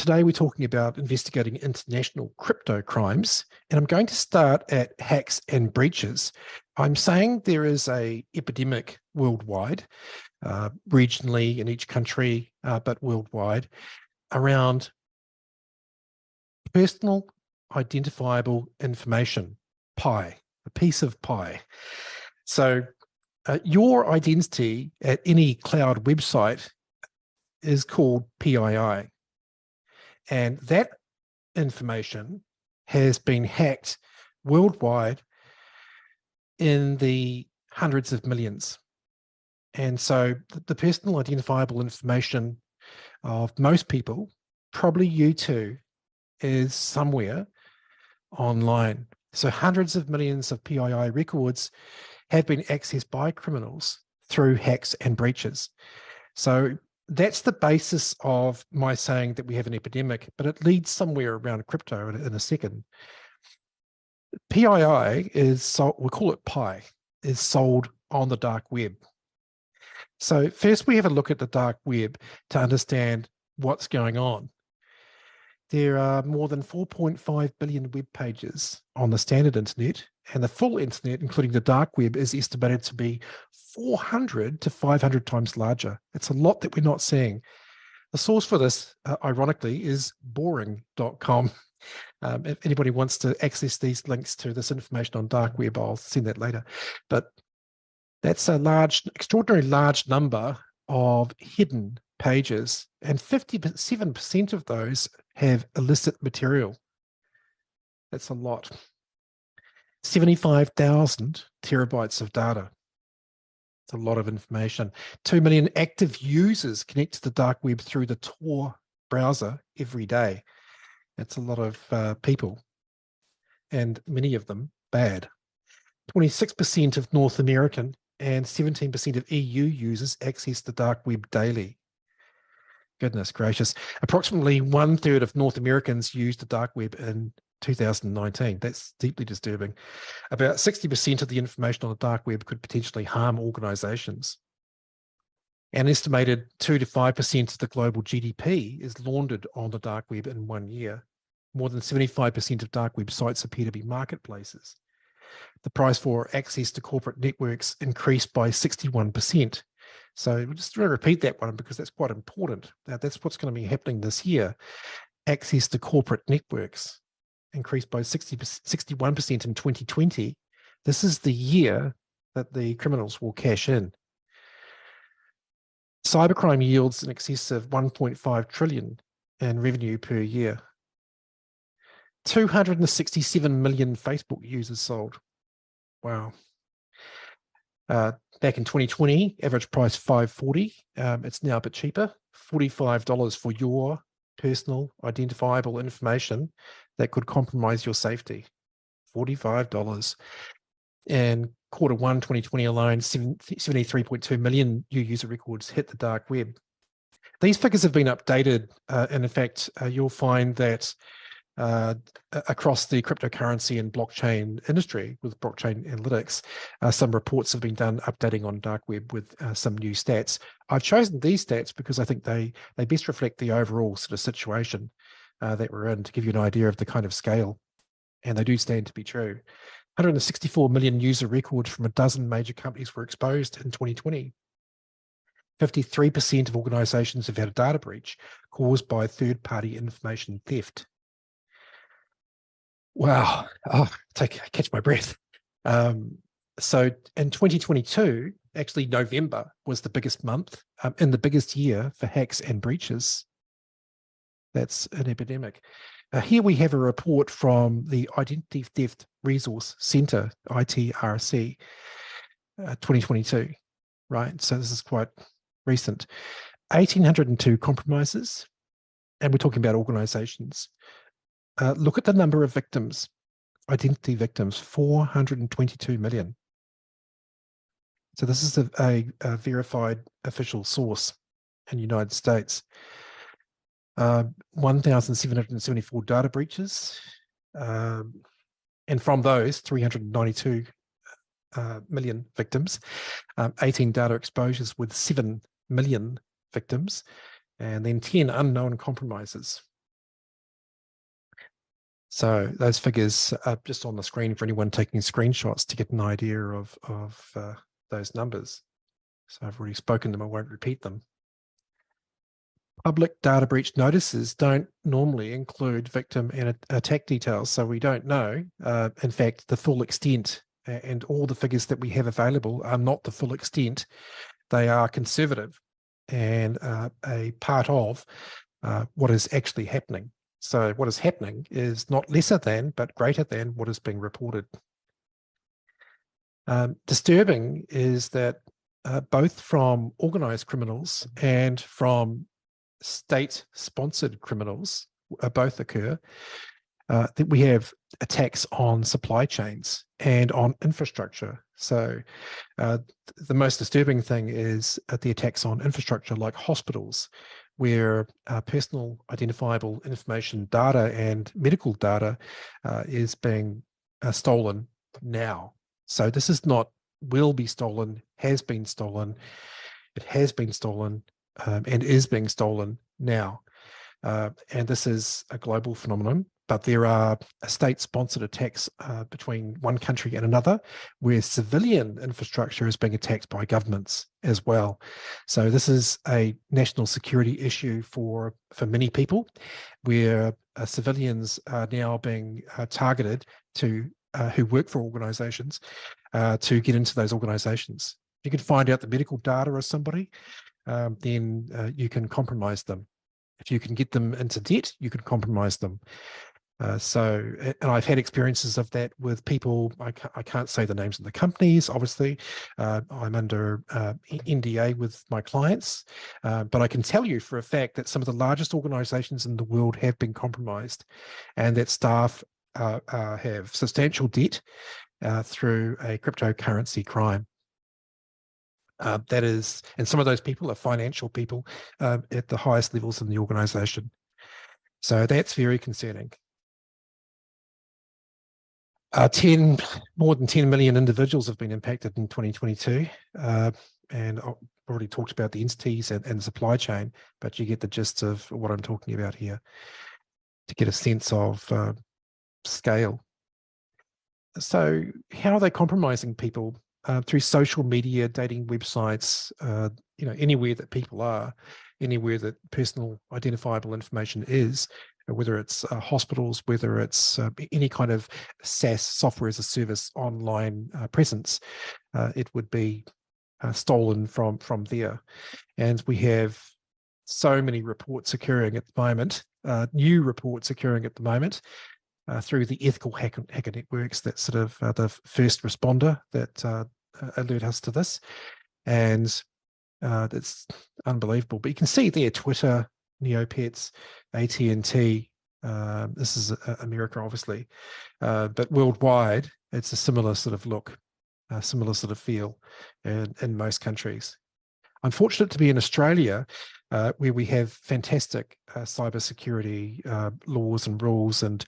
Today we're talking about investigating international crypto crimes, and I'm going to start at hacks and breaches. I'm saying there is an epidemic worldwide, regionally in each country, but worldwide, around personal identifiable information, PII, a piece of PII. So your identity at any cloud website is called PII. And that information has been hacked worldwide in the hundreds of millions. And so the personal identifiable information of most people, probably you too, is somewhere online. So hundreds of millions of PII records have been accessed by criminals through hacks and breaches. So that's the basis of my saying that we have an epidemic, but it leads somewhere around crypto in a second. PII is sold, we call it PI, is sold on the dark web. So first we have a look at the dark web to understand what's going on. There are more than 4.5 billion web pages on the standard internet, and the full internet, including the dark web, is estimated to be 400 to 500 times larger. It's a lot that we're not seeing. The source for this, ironically, is boring.com. If anybody wants to access these links to this information on dark web, I'll send that later. But that's a large, extraordinarily large number of hidden pages, and 57% of those have illicit material. That's a lot. 75,000 terabytes of data. It's a lot of information. 2 million active users connect to the dark web through the Tor browser every day. That's a lot of people, and many of them bad. 26% of North American and 17% of EU users access the dark web daily. Goodness gracious. Approximately 1/3 of North Americans used the dark web in 2019. That's deeply disturbing. About 60% of the information on the dark web could potentially harm organizations. An estimated 2 to 5% of the global GDP is laundered on the dark web in 1 year. More than 75% of dark web sites appear to be marketplaces. The price for access to corporate networks increased by 61%. So we're just going to repeat that one because that's quite important. That's what's going to be happening this year. Access to corporate networks increased by 61% in 2020. This is the year that the criminals will cash in. Cybercrime yields in excess of 1.5 trillion in revenue per year. 267 million Facebook users sold. Wow. Back in 2020, average price $5.40. It's now a bit cheaper, $45 for your personal identifiable information that could compromise your safety. $45. And Q1 2020 alone, 73.2 million new user records hit the dark web. These figures have been updated, and in fact, you'll find that across the cryptocurrency and blockchain industry with blockchain analytics, some reports have been done updating on dark web with some new stats. I've chosen these stats because I think they best reflect the overall sort of situation that we're in, to give you an idea of the kind of scale, and they do stand to be true. 164 million user records from a dozen major companies were exposed in 2020. 53% of organizations have had a data breach caused by third-party information theft. Wow, catch my breath. So in 2022, actually November was the biggest month and the biggest year for hacks and breaches. That's an epidemic. Here we have a report from the Identity Theft Resource Center, ITRC, 2022, right? So this is quite recent. 1,802 compromises, and we're talking about organizations. Look at the number of victims, identity victims, 422 million. So this is a verified official source in the United States. 1,774 data breaches, and from those, 392 million victims, 18 data exposures with 7 million victims, and then 10 unknown compromises. So those figures are just on the screen for anyone taking screenshots to get an idea of those numbers. So I've already spoken them, I won't repeat them. Public data breach notices don't normally include victim and attack details, so we don't know, in fact, the full extent, and all the figures that we have available are not the full extent. They are conservative and a part of what is actually happening. So what is happening is not lesser than, but greater than what is being reported. Disturbing is that both from organized criminals and from state-sponsored criminals both occur, that we have attacks on supply chains and on infrastructure. So the most disturbing thing is the attacks on infrastructure like hospitals, where personal identifiable information data and medical data is being stolen now. So this is not will be stolen, has been stolen. It has been stolen and is being stolen now. And this is a global phenomenon, but there are state-sponsored attacks between one country and another, where civilian infrastructure is being attacked by governments as well. So this is a national security issue for many people, where civilians are now being targeted to who work for organizations to get into those organizations. If you can find out the medical data of somebody, then you can compromise them. If you can get them into debt, you can compromise them. And I've had experiences of that with people. I can't say the names of the companies, obviously. I'm under NDA with my clients, but I can tell you for a fact that some of the largest organizations in the world have been compromised, and that staff have substantial debt through a cryptocurrency crime. That is, and some of those people are financial people at the highest levels in the organization. So that's very concerning. More than 10 million individuals have been impacted in 2022. And I've already talked about the entities and the supply chain, but you get the gist of what I'm talking about here to get a sense of scale. So how are they compromising people? Through social media, dating websites, anywhere that people are, anywhere that personal identifiable information is, whether it's hospitals, whether it's any kind of SaaS, software as a service, online presence, it would be stolen from there. And we have so many reports occurring at the moment, new reports occurring at the moment, through the ethical hacker networks that sort of the first responder that alert us to this. And that's unbelievable. But you can see there Twitter, Neopets, AT&T, this is America, obviously, but worldwide, it's a similar sort of look, a similar sort of feel in most countries. I'm fortunate to be in Australia, where we have fantastic cybersecurity laws and rules and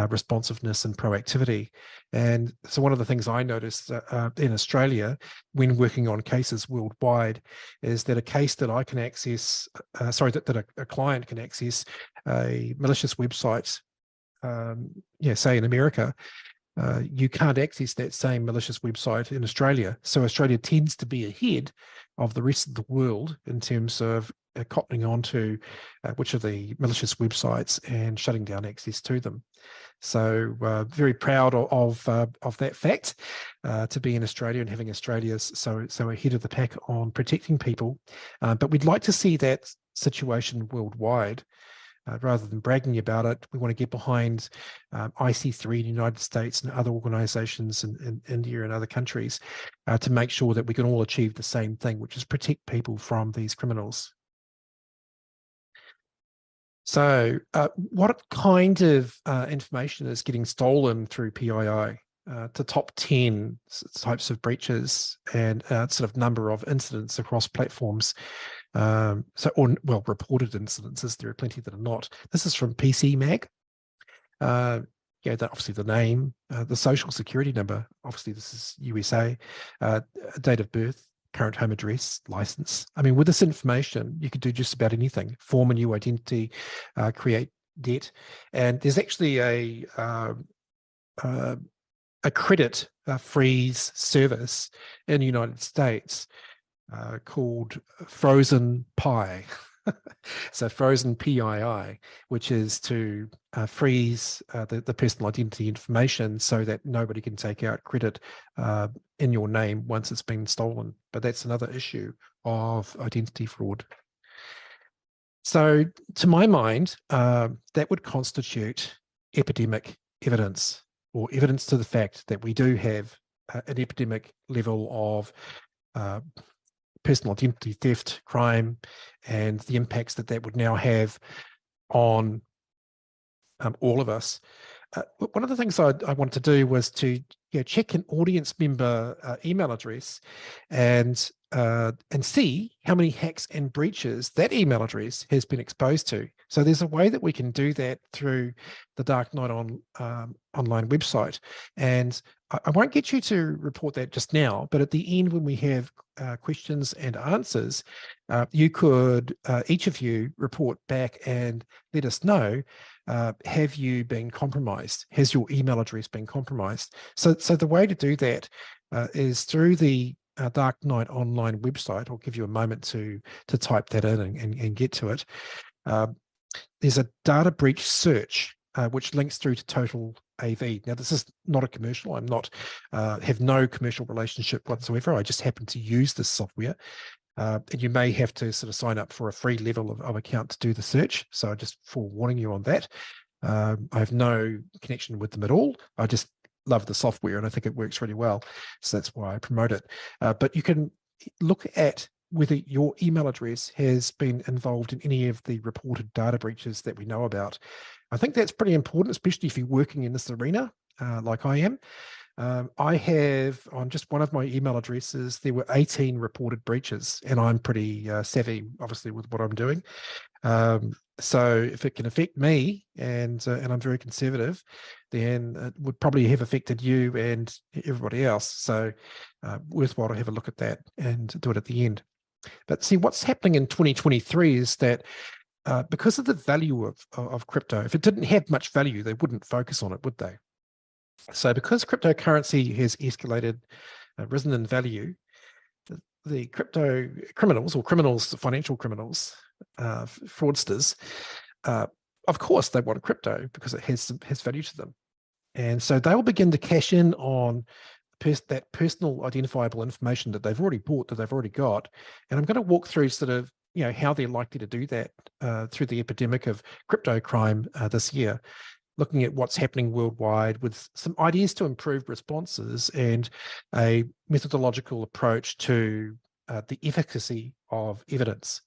responsiveness and proactivity. And so one of the things I noticed in Australia when working on cases worldwide is that a case that I can access, that a client can access a malicious website, say in America, you can't access that same malicious website in Australia. So Australia tends to be ahead of the rest of the world in terms of cottoning on to which are the malicious websites and shutting down access to them. So very proud of that fact, to be in Australia and having Australia so ahead of the pack on protecting people. But we'd like to see that situation worldwide. Rather than bragging about it, we want to get behind IC3 in the United States and other organizations in India and other countries to make sure that we can all achieve the same thing, which is protect people from these criminals. So what kind of information is getting stolen through PII? The top 10 types of breaches and sort of number of incidents across platforms. Reported incidences. There are plenty that are not. This is from PC Mag. Obviously the name, the social security number. Obviously this is USA. Date of birth, current home address, license. I mean, with this information, you could do just about anything. Form a new identity, create debt, and there's actually a credit freeze service in the United States called Frozen PII. So Frozen PII, which is to freeze the personal identity information so that nobody can take out credit in your name once it's been stolen. But that's another issue of identity fraud. So to my mind, that would constitute epidemic evidence, or evidence to the fact that we do have an epidemic level of personal identity theft, crime, and the impacts that that would now have on all of us. One of the things I wanted to do was to check an audience member email address and see how many hacks and breaches that email address has been exposed to. So there's a way that we can do that through the Dark Knight online website. And I won't get you to report that just now, but at the end, when we have questions and answers, you could, each of you, report back and let us know, have you been compromised? Has your email address been compromised? So the way to do that is through the Dark Knight online website. I'll give you a moment to type that in and get to it. There's a data breach search which links through to Total AV. Now, this is not a commercial. I'm not have no commercial relationship whatsoever. I just happen to use this software. And you may have to sort of sign up for a free level of account to do the search. So just forewarning you on that. I have no connection with them at all. I just love the software and I think it works really well. So that's why I promote it. But you can look at whether your email address has been involved in any of the reported data breaches that we know about. I think that's pretty important, especially if you're working in this arena like I am. I have, on just one of my email addresses, there were 18 reported breaches, and I'm pretty savvy, obviously, with what I'm doing. So if it can affect me, and I'm very conservative, then it would probably have affected you and everybody else. So worthwhile to have a look at that and do it at the end. But see, what's happening in 2023 is that because of the value of crypto, if it didn't have much value, they wouldn't focus on it, would they? So because cryptocurrency has escalated, risen in value, the crypto criminals, or financial criminals, fraudsters, of course they want crypto because it has value to them. And so they will begin to cash in on that personal identifiable information that they've already bought, that they've already got. And I'm going to walk through sort of, how they're likely to do that through the epidemic of crypto crime this year, looking at what's happening worldwide with some ideas to improve responses and a methodological approach to the efficacy of evidence.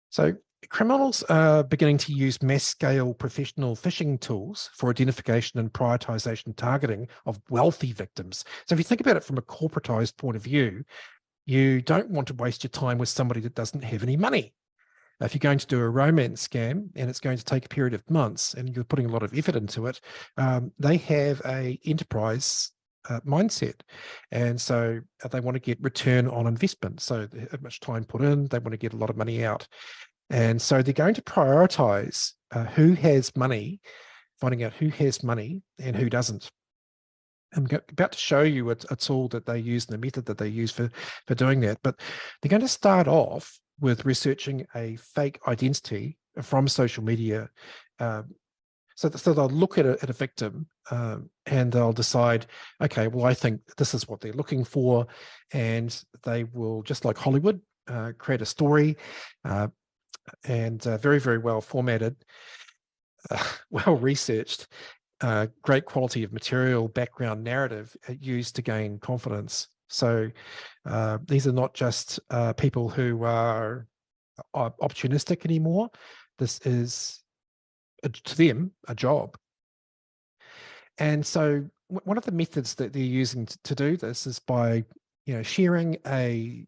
So criminals are beginning to use mass-scale professional phishing tools for identification and prioritization targeting of wealthy victims. So if you think about it from a corporatized point of view, you don't want to waste your time with somebody that doesn't have any money. If you're going to do a romance scam and it's going to take a period of months and you're putting a lot of effort into it, they have a enterprise mindset. And so they want to get return on investment. So how much time put in, they want to get a lot of money out. And so they're going to prioritize who has money, finding out who has money and who doesn't. I'm about to show you a tool that they use and a method that they use for doing that. But they're going to start off with researching a fake identity from social media. So they'll look at a victim and they'll decide, okay, well, I think this is what they're looking for. And they will, just like Hollywood, create a story and very, very well formatted, well researched, great quality of material, background narrative used to gain confidence. So these are not just people who are opportunistic anymore. This is, to them, a job. And so one of the methods that they're using to do this is by sharing a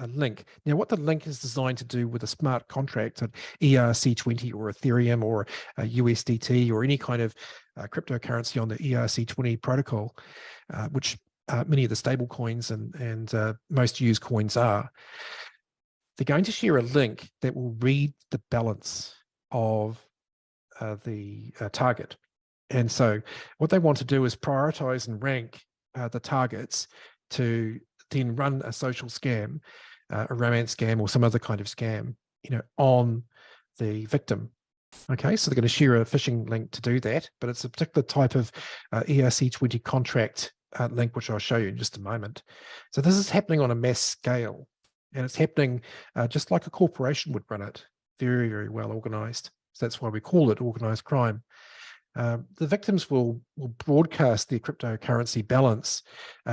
link. Now, what the link is designed to do with a smart contract, an ERC20 or Ethereum or USDT or any kind of cryptocurrency on the ERC20 protocol, which many of the stable coins and most used coins are, they're going to share a link that will read the balance of target. And so what they want to do is prioritize and rank the targets to then run a social scam, a romance scam, or some other kind of scam, on the victim. Okay, so they're going to share a phishing link to do that, but it's a particular type of ERC20 contract link, which I'll show you in just a moment. So this is happening on a mass scale, and it's happening just like a corporation would run it, very, very well organized. So that's why we call it organized crime. The victims will broadcast their cryptocurrency balance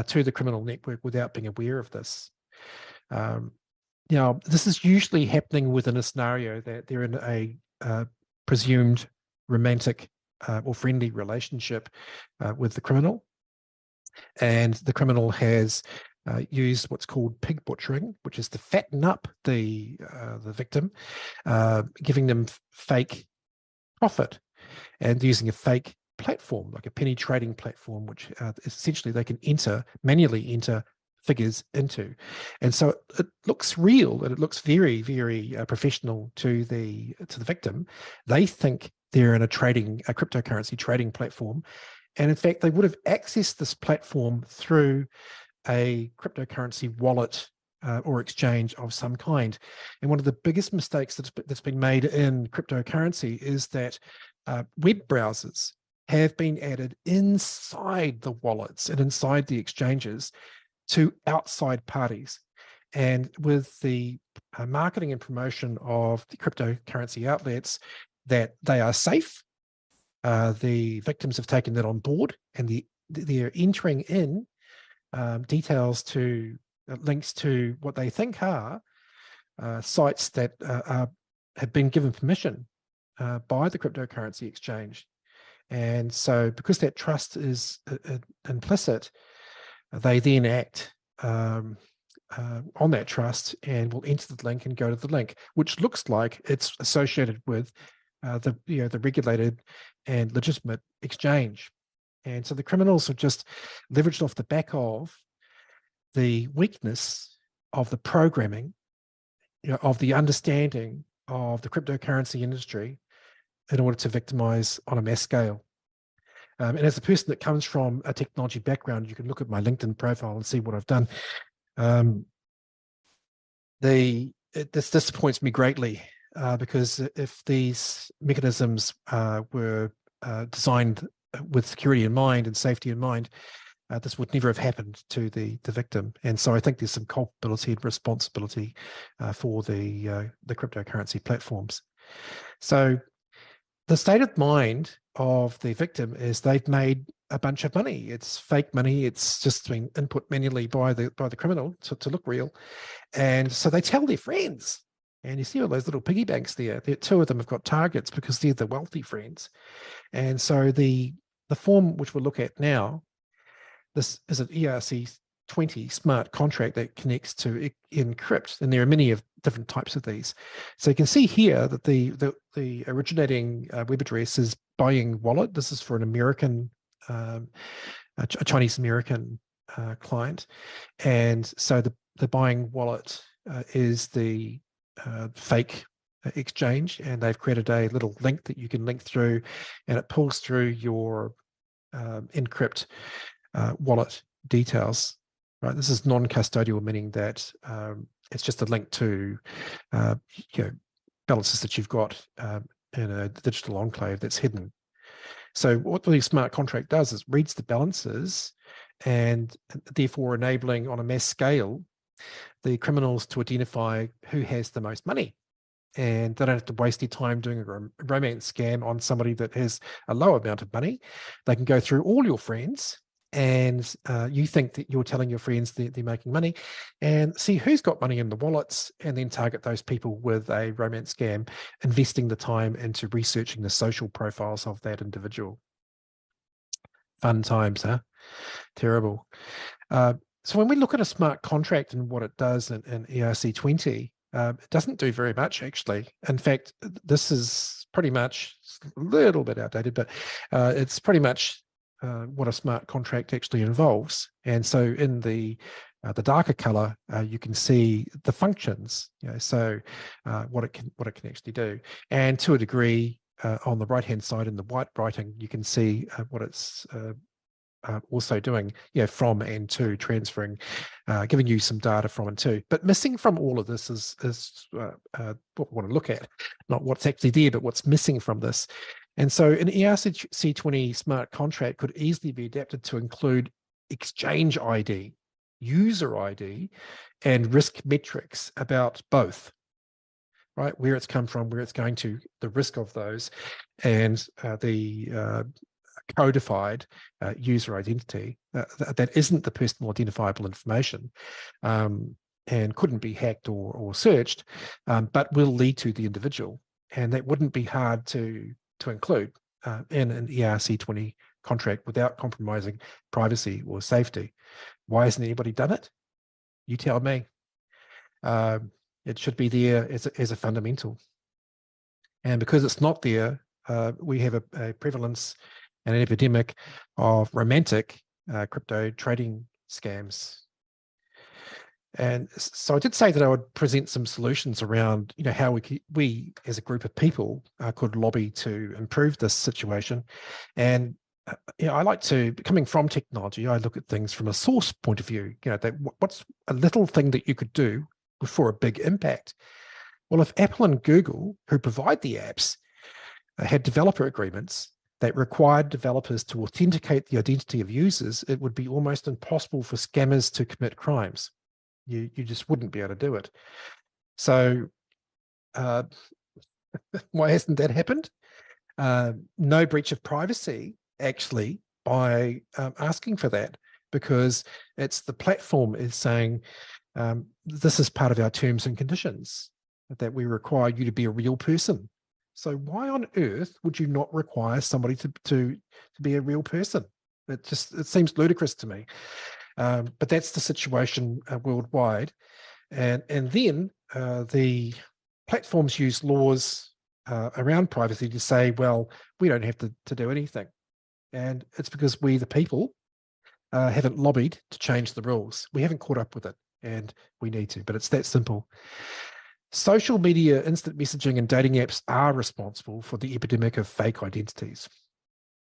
to the criminal network without being aware of this. Now, this is usually happening within a scenario that they're in a presumed romantic or friendly relationship with the criminal. And the criminal has used what's called pig butchering, which is to fatten up the victim, giving them fake profit, and using a fake platform, like a penny trading platform, which essentially they can manually enter figures into. And so it looks real, and it looks very, very professional to the victim. They think they're in a cryptocurrency trading platform. And in fact, they would have accessed this platform through a cryptocurrency wallet or exchange of some kind. And one of the biggest mistakes that's been made in cryptocurrency is that web browsers have been added inside the wallets and inside the exchanges to outside parties. And with the marketing and promotion of the cryptocurrency outlets that they are safe, the victims have taken that on board, and they're entering in details to links to what they think are sites that have been given permission by the cryptocurrency exchange. And so because that trust is implicit, they then act on that trust and will enter the link and go to the link, which looks like it's associated with the regulated and legitimate exchange. And so the criminals have just leveraged off the back of the weakness of the programming, of the understanding of the cryptocurrency industry in order to victimize on a mass scale. And as a person that comes from a technology background, you can look at my LinkedIn profile and see what I've done. This disappoints me greatly because if these mechanisms were designed with security in mind and safety in mind, this would never have happened to the victim. And so I think there's some culpability and responsibility for the cryptocurrency platforms. So the state of mind of the victim is they've made a bunch of money. It's fake money. It's just been input manually by the criminal to look real. And so they tell their friends. And you see all those little piggy banks there. Two of them have got targets because they're the wealthy friends. And so the form which we'll look at now, this is an ERC20 smart contract that connects to encrypt, and there are many of different types of these. So you can see here that the originating web address is Buying Wallet. This is for an American, a Chinese American client, and so the Buying Wallet is the fake exchange, and they've created a little link that you can link through, and it pulls through your encrypt wallet details. Right, this is non-custodial, meaning that it's just a link to balances that you've got in a digital enclave that's hidden. So what the smart contract does is reads the balances and therefore enabling on a mass scale the criminals to identify who has the most money. And they don't have to waste their time doing a romance scam on somebody that has a low amount of money. They can go through all your friends, and you think that you're telling your friends that they're making money, and see who's got money in the wallets, and then target those people with a romance scam, investing the time into researching the social profiles of that individual. Fun times, huh? Terrible. So when we look at a smart contract and what it does in ERC20, it doesn't do very much, actually. In fact, this is pretty much a little bit outdated, but it's pretty much what a smart contract actually involves. And so in the darker color, you can see the functions. So what it can actually do. And to a degree, on the right-hand side in the white writing, you can see what it's also doing, from and to, transferring, giving you some data from and to. But missing from all of this is what we want to look at, not what's actually there, but what's missing from this. And so an ERC20 smart contract could easily be adapted to include exchange ID, user ID, and risk metrics about both, right? Where it's come from, where it's going to, the risk of those, and the codified user identity that isn't the personal identifiable information, and couldn't be hacked or searched, but will lead to the individual. And that wouldn't be hard to include in an ERC20 contract without compromising privacy or safety. Why hasn't anybody done it? You tell me. It should be there as a fundamental. And because it's not there, we have a prevalence and an epidemic of romantic crypto trading scams. And so I did say that I would present some solutions around, how we as a group of people could lobby to improve this situation. And I like to, coming from technology, I look at things from a source point of view. That what's a little thing that you could do before a big impact? Well, if Apple and Google, who provide the apps, had developer agreements that required developers to authenticate the identity of users, it would be almost impossible for scammers to commit crimes. You just wouldn't be able to do it. So why hasn't that happened? No breach of privacy, actually, by asking for that, because it's the platform is saying, this is part of our terms and conditions, that we require you to be a real person. So why on earth would you not require somebody to be a real person? It seems ludicrous to me. But that's the situation worldwide. And then the platforms use laws around privacy to say, well, we don't have to do anything. And it's because we, the people, haven't lobbied to change the rules. We haven't caught up with it, and we need to, but it's that simple. Social media, instant messaging, and dating apps are responsible for the epidemic of fake identities.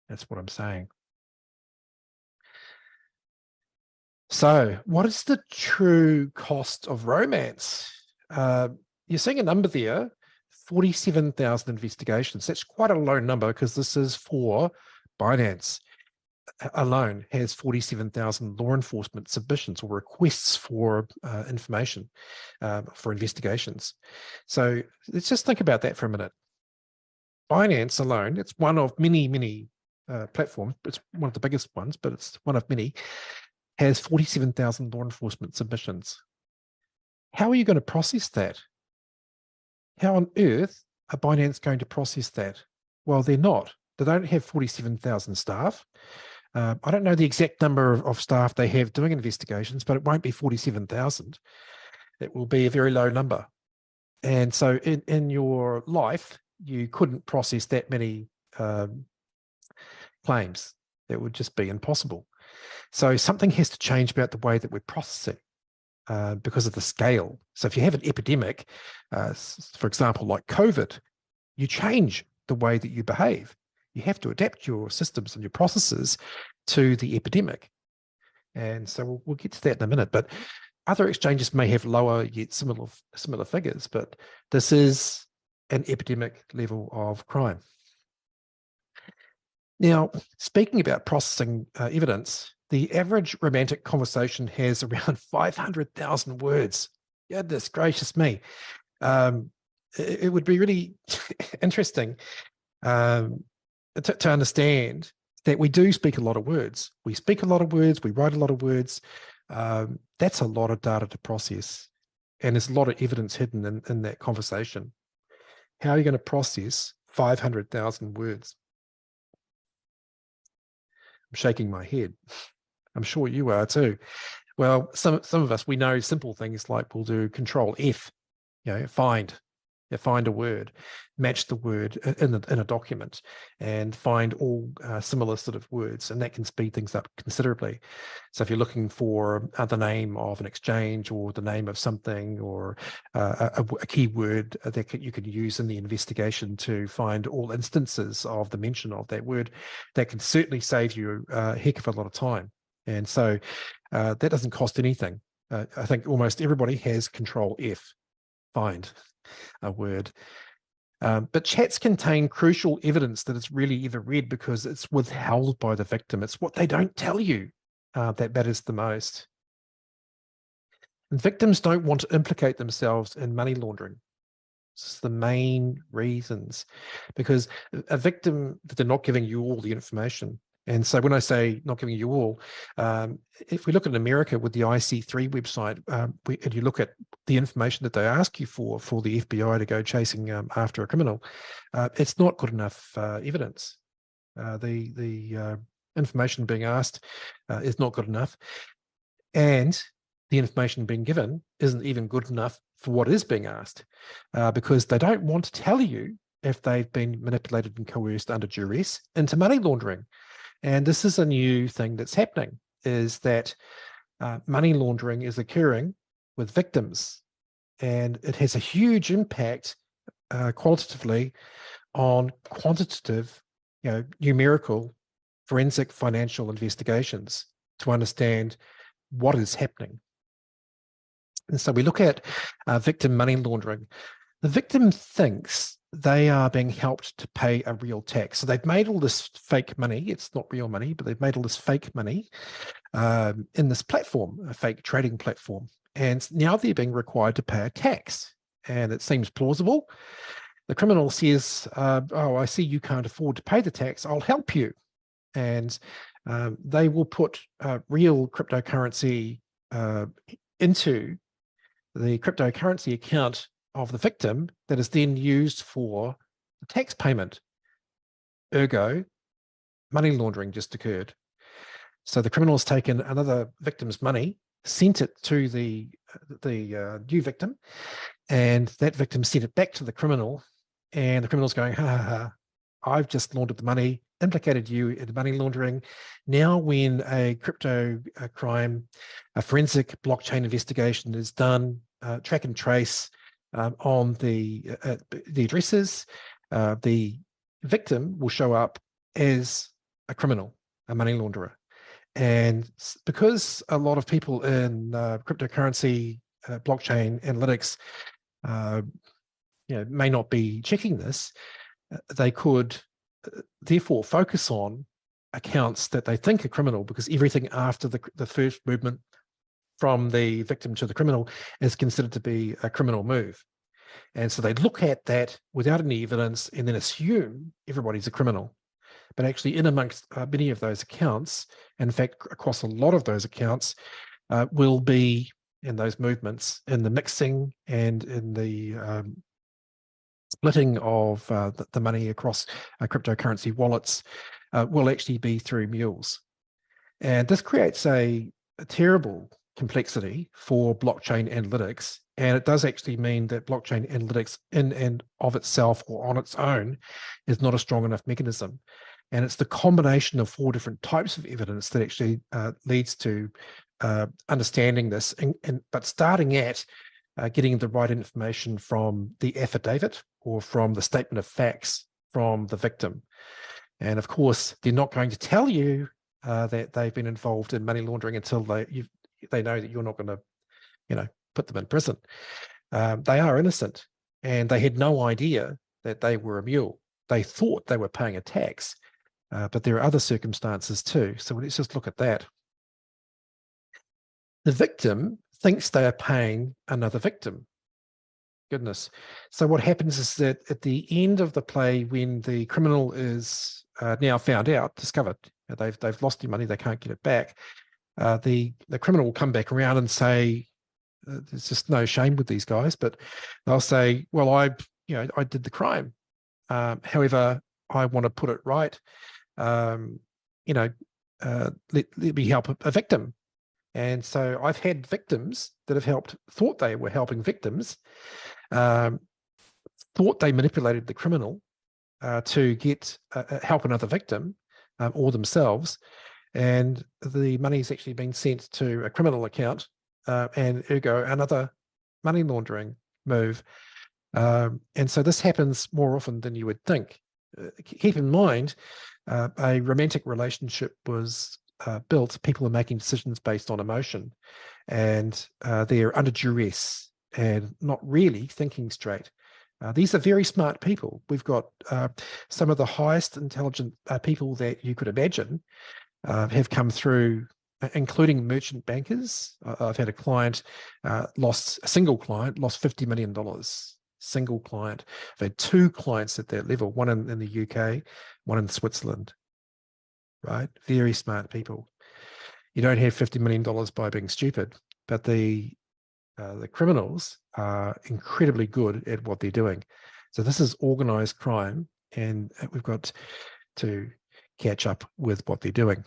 That's what I'm saying. So what is the true cost of romance? You're seeing a number there, 47,000 investigations. That's quite a low number, because this is for Binance alone has 47,000 law enforcement submissions or requests for information for investigations. So let's just think about that for a minute. Binance alone, it's one of many platforms. It's one of the biggest ones, but it's one of many, has 47,000 law enforcement submissions. How are you going to process that? How on earth are Binance going to process that? Well, they're not. They don't have 47,000 staff. I don't know the exact number of staff they have doing investigations, but it won't be 47,000. It will be a very low number. And so in your life, you couldn't process that many claims. That would just be impossible. So something has to change about the way that we're processing because of the scale. So if you have an epidemic, for example, like COVID, you change the way that you behave. You have to adapt your systems and your processes to the epidemic. And so we'll get to that in a minute. But other exchanges may have lower yet similar figures, but this is an epidemic level of crime. Now, speaking about processing evidence, the average romantic conversation has around 500,000 words. Goodness gracious me. It would be really interesting to understand that we do speak a lot of words. We speak a lot of words, we write a lot of words. That's a lot of data to process. And there's a lot of evidence hidden in that conversation. How are you going to process 500,000 words? I'm shaking my head. I'm sure you are too. Well, some of us, we know simple things like we'll do Control F, find, find a word, match the word in a document, and find all similar sort of words, and that can speed things up considerably. So if you're looking for the name of an exchange or the name of something, or a keyword that you could use in the investigation to find all instances of the mention of that word, that can certainly save you a heck of a lot of time. And so that doesn't cost anything. I think almost everybody has Control F, find a word. But chats contain crucial evidence that it's really ever read because it's withheld by the victim. It's what they don't tell you that matters the most. And victims don't want to implicate themselves in money laundering. This is the main reasons, because a victim, they're not giving you all the information. And so when I say not giving you all, if we look at America with the IC3 website, and you look at the information that they ask you for the FBI to go chasing after a criminal, it's not good enough evidence. The information being asked is not good enough, and the information being given isn't even good enough for what is being asked, because they don't want to tell you if they've been manipulated and coerced under duress into money laundering. And this is a new thing that's happening, is that money laundering is occurring with victims, and it has a huge impact qualitatively on quantitative, numerical, forensic financial investigations to understand what is happening. And so we look at victim money laundering. The victim thinks they are being helped to pay a real tax. So they've made all this fake money. It's not real money, but they've made all this fake money in this platform, a fake trading platform. And now they're being required to pay a tax. And it seems plausible. The criminal says, oh, I see you can't afford to pay the tax. I'll help you. And they will put real cryptocurrency into the cryptocurrency account of the victim that is then used for the tax payment. Ergo, money laundering just occurred. So the criminal has taken another victim's money, sent it to the new victim, and that victim sent it back to the criminal, and the criminal's going, ha ha ha, I've just laundered the money, implicated you in money laundering. Now when a crypto crime, a forensic blockchain investigation is done, track and trace on the addresses, the victim will show up as a criminal, a money launderer. And because a lot of people in cryptocurrency, blockchain analytics, may not be checking this, they could therefore focus on accounts that they think are criminal, because everything after the first movement from the victim to the criminal is considered to be a criminal move. And so they look at that without any evidence and then assume everybody's a criminal. But actually in amongst many of those accounts, in fact, across a lot of those accounts, will be in those movements, in the mixing and in the splitting of the money across cryptocurrency wallets, will actually be through mules. And this creates a terrible complexity for blockchain analytics. And it does actually mean that blockchain analytics in and of itself or on its own is not a strong enough mechanism. And it's the combination of 4 different types of evidence that actually leads to understanding this, but starting at getting the right information from the affidavit or from the statement of facts from the victim. And of course, they're not going to tell you that they've been involved in money laundering until they know that you're not going to, put them in prison. They are innocent, and they had no idea that they were a mule. They thought they were paying a tax, but there are other circumstances too. So let's just look at that. The victim thinks they are paying another victim. Goodness. So what happens is that at the end of the play, when the criminal is now found out, discovered, they've lost their money, they can't get it back, the criminal will come back around and say, there's just no shame with these guys, but they'll say, well, I did the crime. However, I want to put it right. Let me help a victim. And so I've had victims that have thought they were helping victims thought they manipulated the criminal to get help another victim or themselves, and the money's actually been sent to a criminal account, and ergo another money laundering move. And so this happens more often than you would think. Keep in mind, a romantic relationship was built. People are making decisions based on emotion, and they're under duress and not really thinking straight. These are very smart people. We've got some of the highest intelligent people that you could imagine have come through, including merchant bankers. I've had a single client lost $50 million. Single client. I've had two clients at that level, one in the UK, one in Switzerland, right? Very smart people. You don't have $50 million by being stupid, but the criminals are incredibly good at what they're doing. So this is organized crime, and we've got to catch up with what they're doing.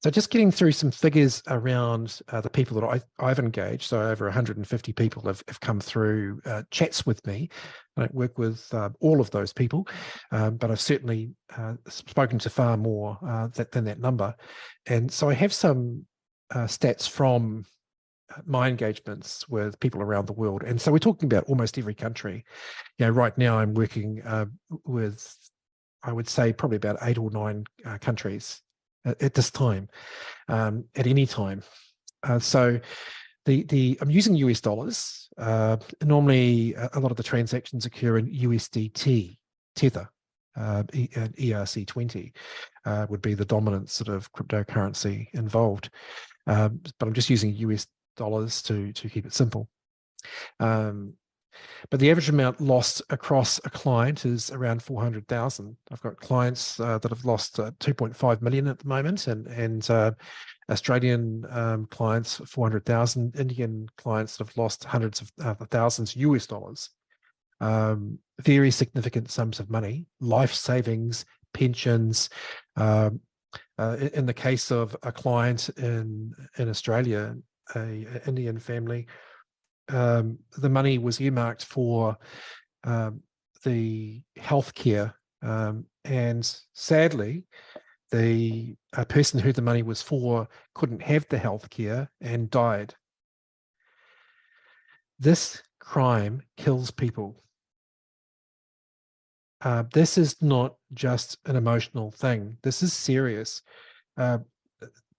So just getting through some figures around the people that I've engaged. So over 150 people have come through chats with me. I don't work with all of those people, but I've certainly spoken to far more than that number. And so I have some stats from my engagements with people around the world. And so we're talking about almost every country. Right now I'm working with, I would say, probably about 8 or 9 countries at this time, at any time. So I'm using US dollars. Normally, a lot of the transactions occur in USDT, Tether, and ERC20 would be the dominant sort of cryptocurrency involved. But I'm just using US dollars to keep it simple. But the average amount lost across a client is around 400,000. I've got clients that have lost 2.5 million at the moment, and Australian clients 400,000, Indian clients that have lost hundreds of thousands US dollars. Very significant sums of money, life savings, pensions. In the case of a client in Australia, an Indian family, the money was earmarked for the healthcare, and sadly, the person who the money was for couldn't have the healthcare and died. This crime kills people. This is not just an emotional thing. This is serious.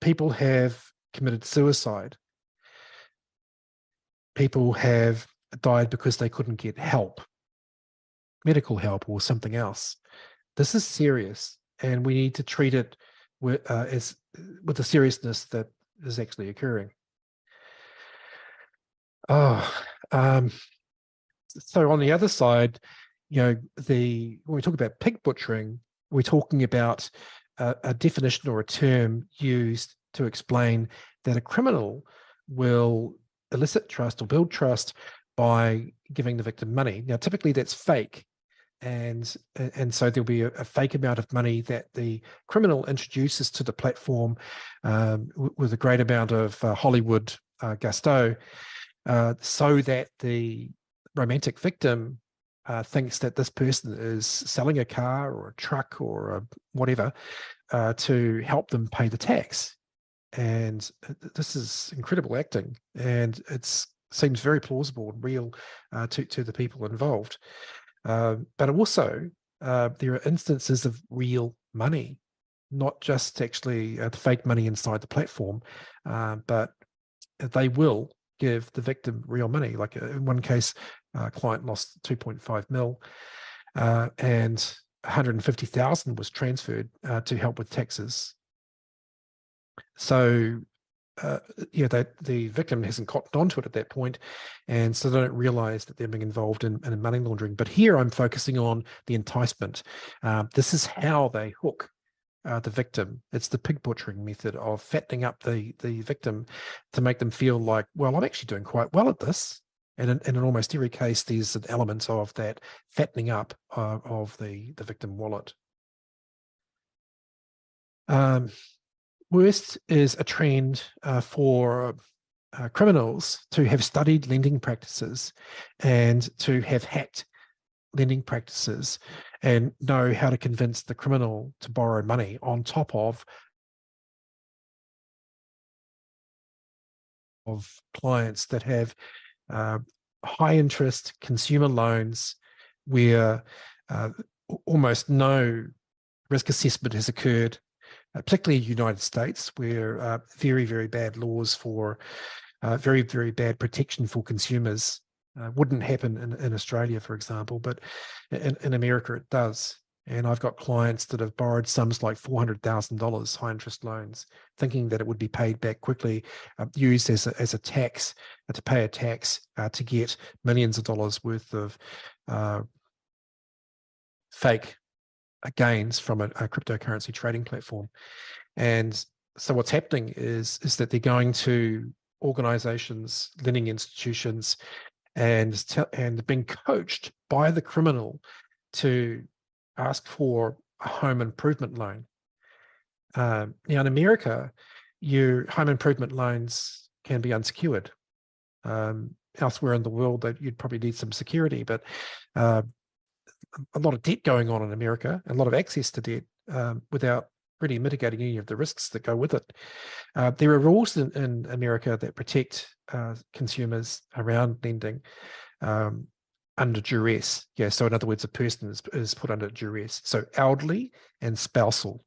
People have committed suicide. People have died because they couldn't get help, medical help or something else. This is serious, and we need to treat it with the seriousness that is actually occurring. So on the other side, when we talk about pig butchering, we're talking about a definition or a term used to explain that a criminal will elicit trust or build trust by giving the victim money. Now, typically that's fake. And so there'll be a fake amount of money that the criminal introduces to the platform with a great amount of Hollywood gusto, so that the romantic victim thinks that this person is selling a car or a truck or whatever to help them pay the tax. And this is incredible acting, and it seems very plausible and real to the people involved. But also, there are instances of real money, not just actually the fake money inside the platform, but they will give the victim real money. Like in one case, a client lost 2.5 mil, and 150,000 was transferred to help with taxes. So, the victim hasn't cottoned onto it at that point, and so they don't realize that they're being involved in money laundering. But here I'm focusing on the enticement. This is how they hook the victim. It's the pig butchering method of fattening up the victim to make them feel like, well, I'm actually doing quite well at this. And in almost every case, there's an element of that fattening up of the victim wallet. Worst is a trend for criminals to have studied lending practices and to have hacked lending practices and know how to convince the criminal to borrow money on top of clients that have high interest consumer loans where almost no risk assessment has occurred, particularly in the United States, where very, very bad laws for very, very bad protection for consumers wouldn't happen in Australia, for example, but in America it does. And I've got clients that have borrowed sums like $400,000 high interest loans, thinking that it would be paid back quickly, used as a tax, to pay a tax to get millions of dollars worth of fake gains from a cryptocurrency trading platform. And so what's happening is that they're going to organizations, lending institutions, and being coached by the criminal to ask for a home improvement loan. Now in America, your home improvement loans can be unsecured. Elsewhere in the world, that you'd probably need some security, but a lot of debt going on in America, a lot of access to debt without really mitigating any of the risks that go with it. There are rules in America that protect consumers around lending under duress. Yeah, so in other words, a person is put under duress. So elderly and spousal.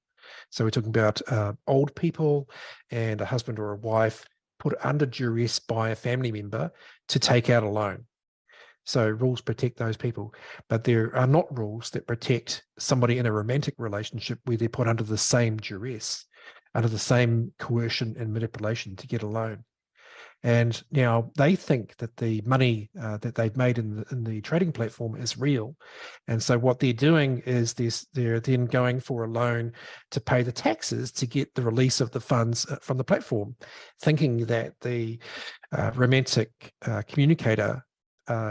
So we're talking about old people and a husband or a wife put under duress by a family member to take out a loan. So rules protect those people, but there are not rules that protect somebody in a romantic relationship where they're put under the same duress, under the same coercion and manipulation to get a loan. And now they think that the money that they've made in the trading platform is real. And so what they're doing is they're then going for a loan to pay the taxes to get the release of the funds from the platform, thinking that the romantic communicator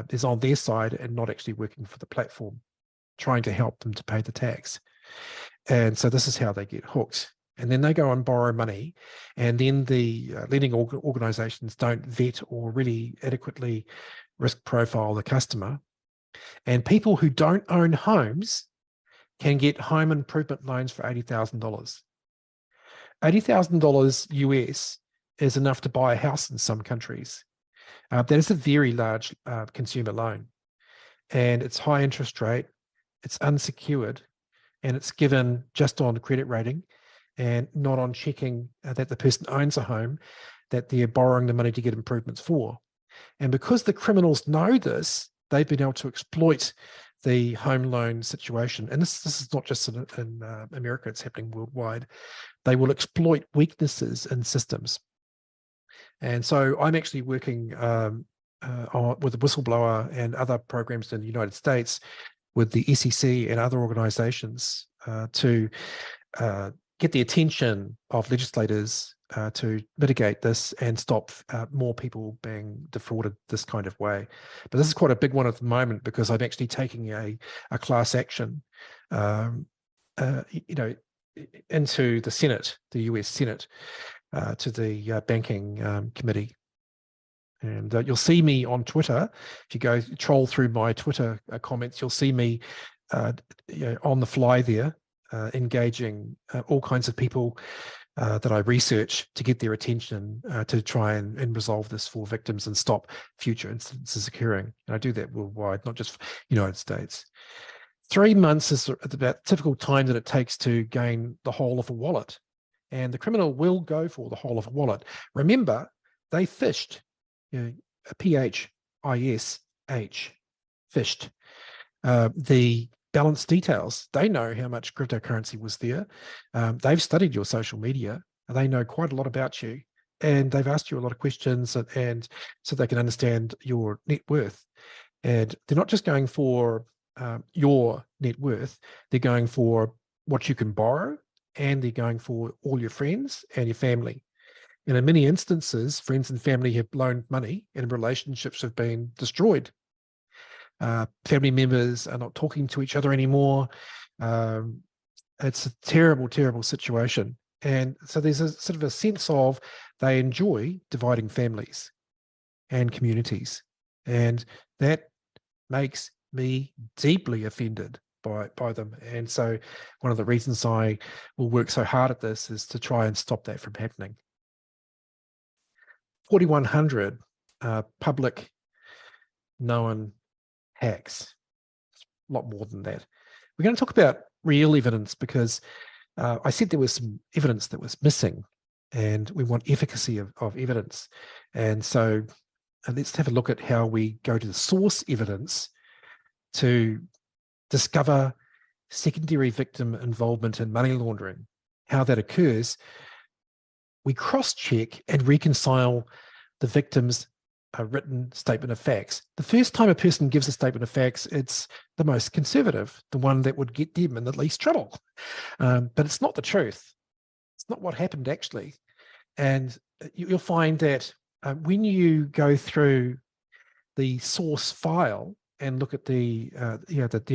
is on their side and not actually working for the platform, trying to help them to pay the tax. And so this is how they get hooked. And then they go and borrow money, and then the lending organizations don't vet or really adequately risk profile the customer. And people who don't own homes can get home improvement loans for $80,000. $80,000 US is enough to buy a house in some countries. That is a very large consumer loan, and it's high interest rate, it's unsecured, and it's given just on credit rating and not on checking that the person owns a home that they're borrowing the money to get improvements for. And because the criminals know this, they've been able to exploit the home loan situation. And this is not just in America, it's happening worldwide. They will exploit weaknesses in systems. And so I'm actually working with a whistleblower and other programs in the United States with the SEC and other organizations to get the attention of legislators to mitigate this and stop more people being defrauded this kind of way. But this is quite a big one at the moment because I'm actually taking a class action, into the Senate, the US Senate, to the banking committee. And you'll see me on Twitter. If you go troll through my Twitter comments, you'll see me on the fly there, engaging all kinds of people that I research to get their attention to try and resolve this for victims and stop future instances occurring. And I do that worldwide, not just United States. 3 months is about typical time that it takes to gain the whole of a wallet. And the criminal will go for the whole of a wallet. Remember, they phished, a PHISH, phished the balance details. They know how much cryptocurrency was there. They've studied your social media. They know quite a lot about you. And they've asked you a lot of questions and so they can understand your net worth. And they're not just going for your net worth, they're going for what you can borrow, and they're going for all your friends and your family. And in many instances, friends and family have loaned money and relationships have been destroyed. Family members are not talking to each other anymore. It's a terrible, terrible situation. And so there's a sort of a sense of they enjoy dividing families and communities. And that makes me deeply offended by them. And so one of the reasons I will work so hard at this is to try and stop that from happening. 4,100 public known hacks. A lot more than that. We're going to talk about real evidence because I said there was some evidence that was missing, and we want efficacy of evidence. And so let's have a look at how we go to the source evidence to discover secondary victim involvement in money laundering. How that occurs, we cross-check and reconcile the victim's written statement of facts. The first time a person gives a statement of facts, it's the most conservative, the one that would get them in the least trouble. But it's not the truth. It's not what happened actually. And you'll find that when you go through the source file and look at the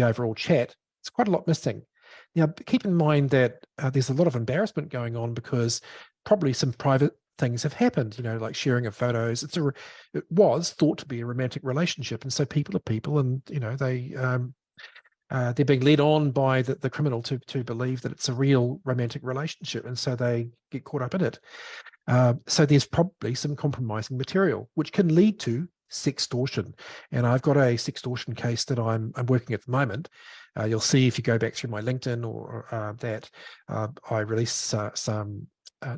overall chat, it's quite a lot missing. Now, keep in mind that there's a lot of embarrassment going on because probably some private things have happened, like sharing of photos. It was thought to be a romantic relationship, and so people are people, and they're being led on by the criminal to believe that it's a real romantic relationship, and so they get caught up in it. So there's probably some compromising material, which can lead to sextortion. And I've got a sextortion case that I'm working at the moment. You'll see if you go back through my LinkedIn or that I release some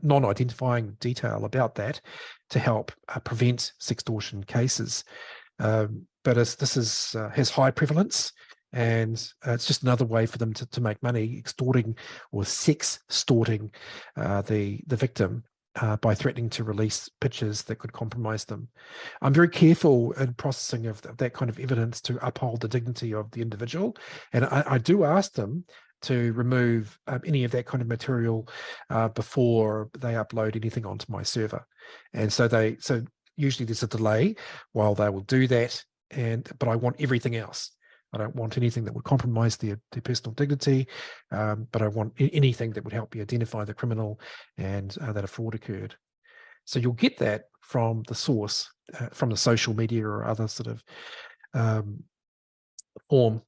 non-identifying detail about that to help prevent sextortion cases. But this has high prevalence, and it's just another way for them to make money, extorting or sextorting the victim by threatening to release pictures that could compromise them. I'm very careful in processing of that kind of evidence to uphold the dignity of the individual, and I do ask them to remove any of that kind of material before they upload anything onto my server. And so usually there's a delay while they will do that, but I want everything else. I don't want anything that would compromise their personal dignity, but I want anything that would help me identify the criminal and that a fraud occurred. So you'll get that from the source, from the social media or other sort of form.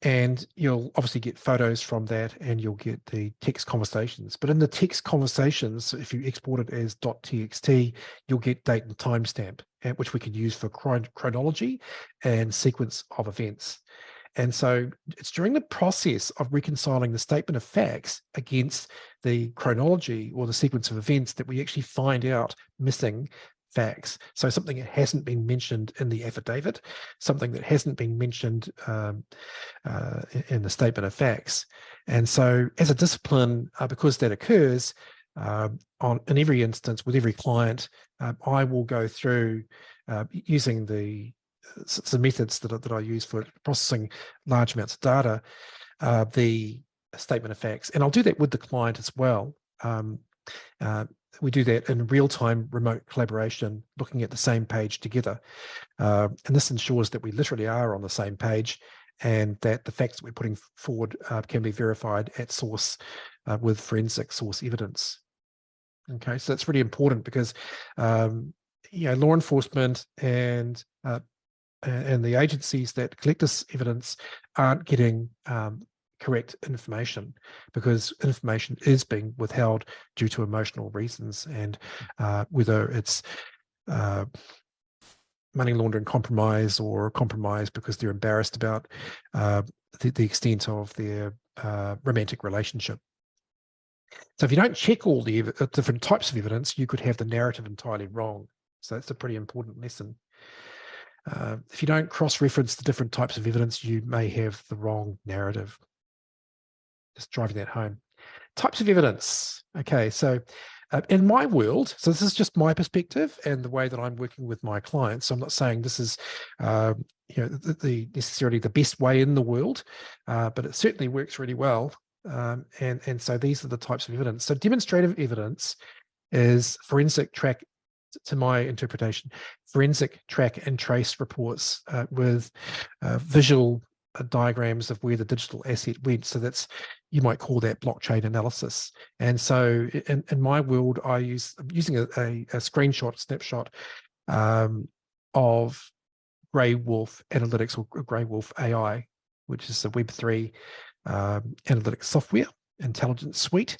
And you'll obviously get photos from that, and you'll get the text conversations. But in the text conversations, if you export it as .txt, you'll get date and timestamp, which we can use for chronology and sequence of events. And so it's during the process of reconciling the statement of facts against the chronology or the sequence of events that we actually find out missing facts. So something that hasn't been mentioned in the affidavit, something that hasn't been mentioned in the statement of facts. And so as a discipline, because that occurs in every instance with every client, I will go through using the methods that I use for processing large amounts of data, the statement of facts. And I'll do that with the client as well. We do that in real-time remote collaboration, looking at the same page together. And this ensures that we literally are on the same page, and that the facts that we're putting forward can be verified at source with forensic source evidence. Okay, so that's really important because law enforcement and the agencies that collect this evidence aren't getting correct information, because information is being withheld due to emotional reasons, and whether it's money laundering compromise or compromise because they're embarrassed about the extent of their romantic relationship. So if you don't check all the different types of evidence, you could have the narrative entirely wrong. So that's a pretty important lesson. If you don't cross-reference the different types of evidence, you may have the wrong narrative. Just driving that home. Types of evidence. Okay, so in my world, so this is just my perspective and the way that I'm working with my clients. So I'm not saying this is necessarily the best way in the world, but it certainly works really well. And so these are the types of evidence. So demonstrative evidence is forensic track, to my interpretation, forensic track and trace reports with visual diagrams of where the digital asset went. So that's, you might call that blockchain analysis. And so in my world, I'm using a screenshot, snapshot of Grey Wolf Analytics, or Grey Wolf AI, which is a Web3 analytics software intelligence suite.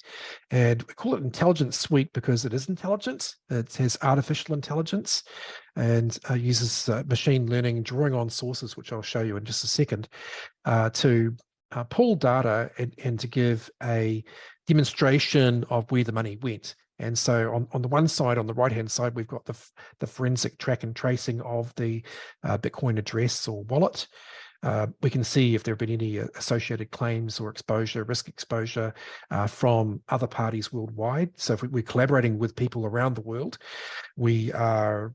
And we call it intelligence suite because it is intelligent. It has artificial intelligence and uses machine learning, drawing on sources, which I'll show you in just a second, to pull data and to give a demonstration of where the money went. And so on the one side, on the right-hand side, we've got the forensic track and tracing of the Bitcoin address or wallet. We can see if there have been any associated claims or risk exposure from other parties worldwide. So if we're collaborating with people around the world, we are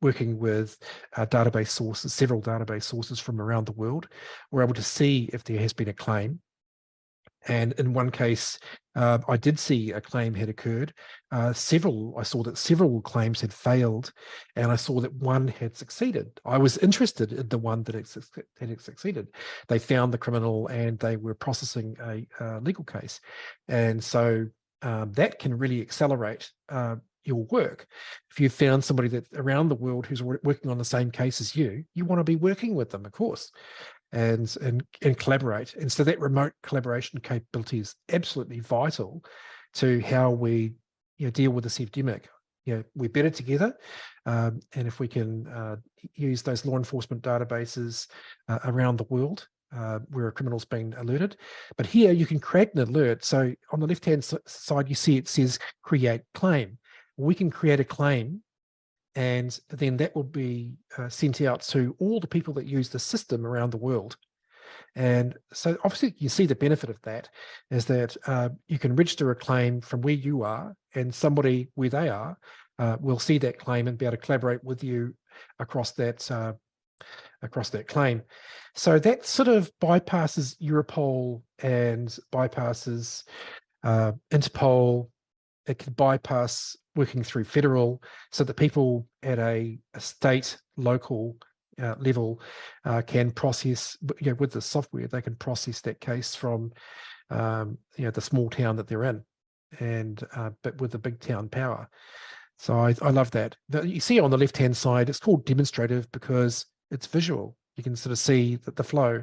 working with database sources, several database sources from around the world. We're able to see if there has been a claim. And in one case, I did see a claim had occurred. I saw that several claims had failed, and I saw that one had succeeded. I was interested in the one that had succeeded. They found the criminal and they were processing a legal case. And so that can really accelerate your work. If you found somebody that around the world who's working on the same case as you want to be working with them, of course. And collaborate. And so that remote collaboration capability is absolutely vital to how we deal with this epidemic. We're better together. And if we can use those law enforcement databases around the world where a criminal's been alerted. But here you can create an alert. So on the left-hand side, you see it says create claim. We can create a claim, and then that will be sent out to all the people that use the system around the world. And so obviously you see the benefit of that is that you can register a claim from where you are, and somebody where they are will see that claim and be able to collaborate with you across that claim. So that sort of bypasses Europol and bypasses Interpol. It can bypass working through federal, so that people at a state, local level can process, with the software, they can process that case from, the small town that they're in, and but with the big town power. So I love that. You see on the left-hand side, it's called demonstrative because it's visual. You can sort of see that the flow.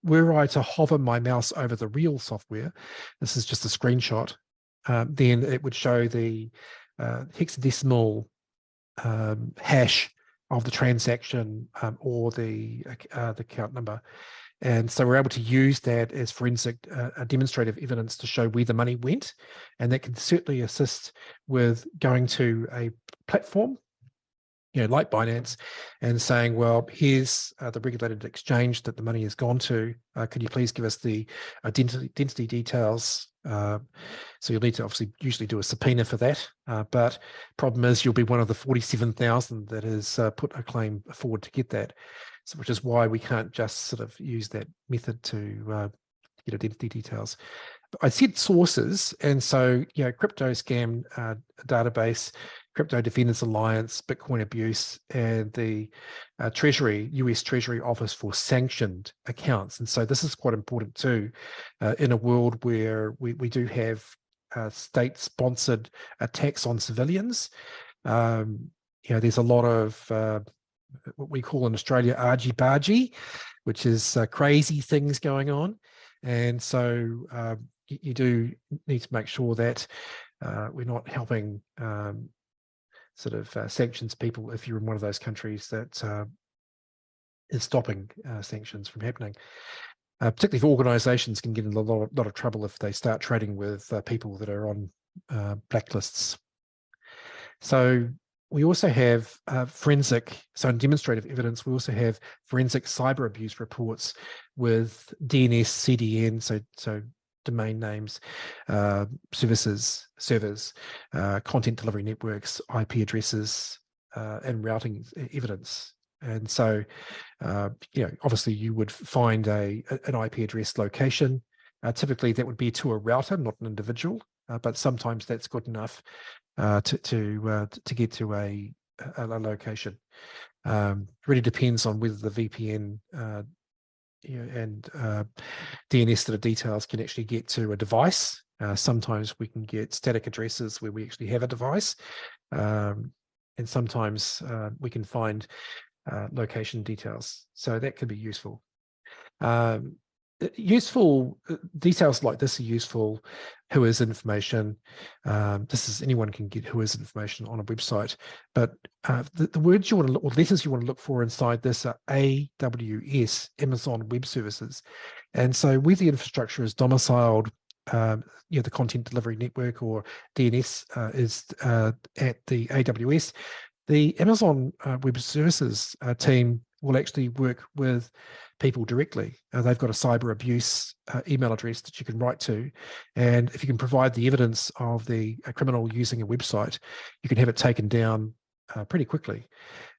Were I to hover my mouse over the real software, this is just a screenshot, then it would show the hexadecimal hash of the transaction or the account number. And so we're able to use that as forensic demonstrative evidence to show where the money went. And that can certainly assist with going to a platform, like Binance, and saying, well, here's the regulated exchange that the money has gone to. Could you please give us the identity details? So you'll need to obviously usually do a subpoena for that. But problem is you'll be one of the 47,000 that has put a claim forward to get that. So which is why we can't just sort of use that method to get identity details. I said sources, and so crypto scam database, Crypto Defenders Alliance, Bitcoin abuse, and the US Treasury Office for sanctioned accounts. And so this is quite important too, in a world where we do have state-sponsored attacks on civilians. There's a lot of what we call in Australia argy-bargy, which is crazy things going on. And so you do need to make sure that we're not helping sanctions people if you're in one of those countries that is stopping sanctions from happening. Particularly if organisations can get in a lot of trouble if they start trading with people that are on blacklists. So we also have forensic, so in demonstrative evidence, we also have forensic cyber abuse reports with DNS, CDN, so domain names, servers, content delivery networks, IP addresses, and routing evidence. And so, obviously you would find an IP address location. Typically that would be to a router, not an individual, but sometimes that's good enough to get to a location. Really depends on whether the VPN and DNS that are details can actually get to a device. Sometimes we can get static addresses where we actually have a device, and sometimes we can find location details. So that could be useful. Details like this are useful. Who is information? This is anyone can get who is information on a website, but the words you want to look, or letters you want to look for inside this are AWS, Amazon Web Services. And so where the infrastructure is domiciled, the content delivery network or DNS is at the AWS, the Amazon Web Services team will actually work with people directly. They've got a cyber abuse email address that you can write to. And if you can provide the evidence of a criminal using a website, you can have it taken down pretty quickly.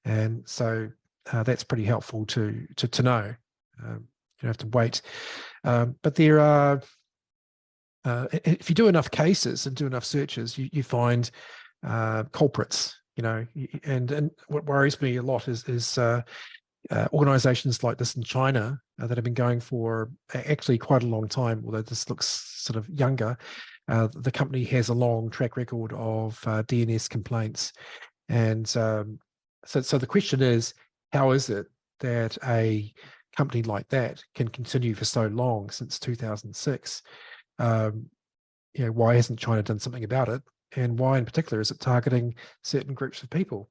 And so that's pretty helpful to know. You don't have to wait. But there are, if you do enough cases and do enough searches, you find culprits, and what worries me a lot is organizations like this in China that have been going for actually quite a long time, although this looks sort of younger. The company has a long track record of DNS complaints. And so the question is, how is it that a company like that can continue for so long, since 2006? Why hasn't China done something about it? And why in particular is it targeting certain groups of people?